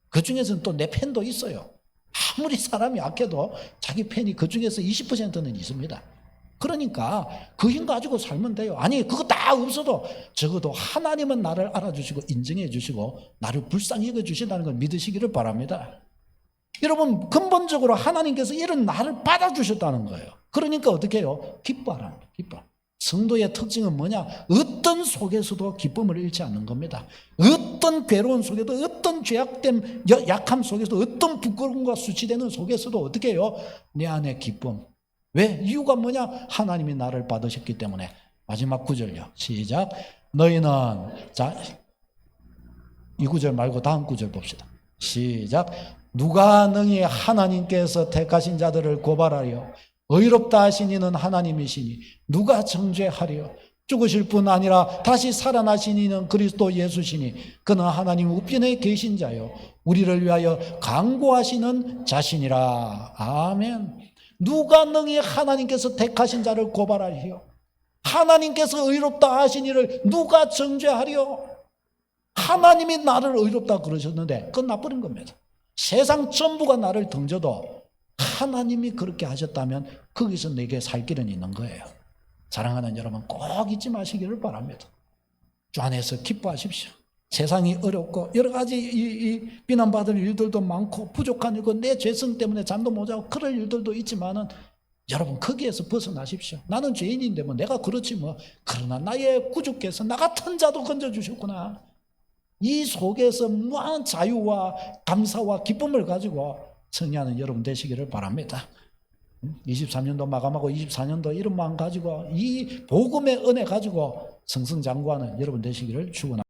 그 중에서는 또 내 팬도 있어요. 아무리 사람이 약해도 자기 편이 그 중에서 20%는 있습니다. 그러니까 그 힘 가지고 살면 돼요. 아니 그거 다 없어도 적어도 하나님은 나를 알아주시고 인정해 주시고 나를 불쌍히 여겨주신다는 걸 믿으시기를 바랍니다. 여러분 근본적으로 하나님께서 이런 나를 받아주셨다는 거예요. 그러니까 어떻게 해요? 기뻐하라는 거예요. 기뻐. 성도의 특징은 뭐냐? 어떤 속에서도 기쁨을 잃지 않는 겁니다. 어떤 괴로운 속에도, 어떤 죄악됨, 약함 속에서도, 어떤 부끄러움과 수치되는 속에서도 어떻게 해요? 내 안에 기쁨. 왜? 이유가 뭐냐? 하나님이 나를 받으셨기 때문에. 마지막 구절요. 시작. 너희는, 자, 이 구절 말고 다음 구절 봅시다. 시작. 누가 능히 하나님께서 택하신 자들을 고발하려? 의롭다 하신 이는 하나님이시니 누가 정죄하려? 죽으실 뿐 아니라 다시 살아나신 이는 그리스도 예수시니 그는 하나님 우편에 계신 자요 우리를 위하여 강구하시는 자신이라. 아멘. 누가 능히 하나님께서 택하신 자를 고발하려? 하나님께서 의롭다 하신 이를 누가 정죄하려? 하나님이 나를 의롭다 그러셨는데 그건 나버린 겁니다. 세상 전부가 나를 던져도 하나님이 그렇게 하셨다면 거기서 내게 살 길은 있는 거예요. 사랑하는 여러분 꼭 잊지 마시기를 바랍니다. 주 안에서 기뻐하십시오. 세상이 어렵고 여러 가지 이 비난받을 일들도 많고 부족한 일고 내 죄성 때문에 잠도 못 자고 그럴 일들도 있지만은 여러분 거기에서 벗어나십시오. 나는 죄인인데 뭐 내가 그렇지 뭐. 그러나 나의 구주께서 나 같은 자도 건져주셨구나. 이 속에서 무한 자유와 감사와 기쁨을 가지고 승리하는 여러분 되시기를 바랍니다. 23년도 마감하고 24년도 이런 마음 가지고 이 복음의 은혜 가지고 승승장구하는 여러분 되시기를 축원합니다.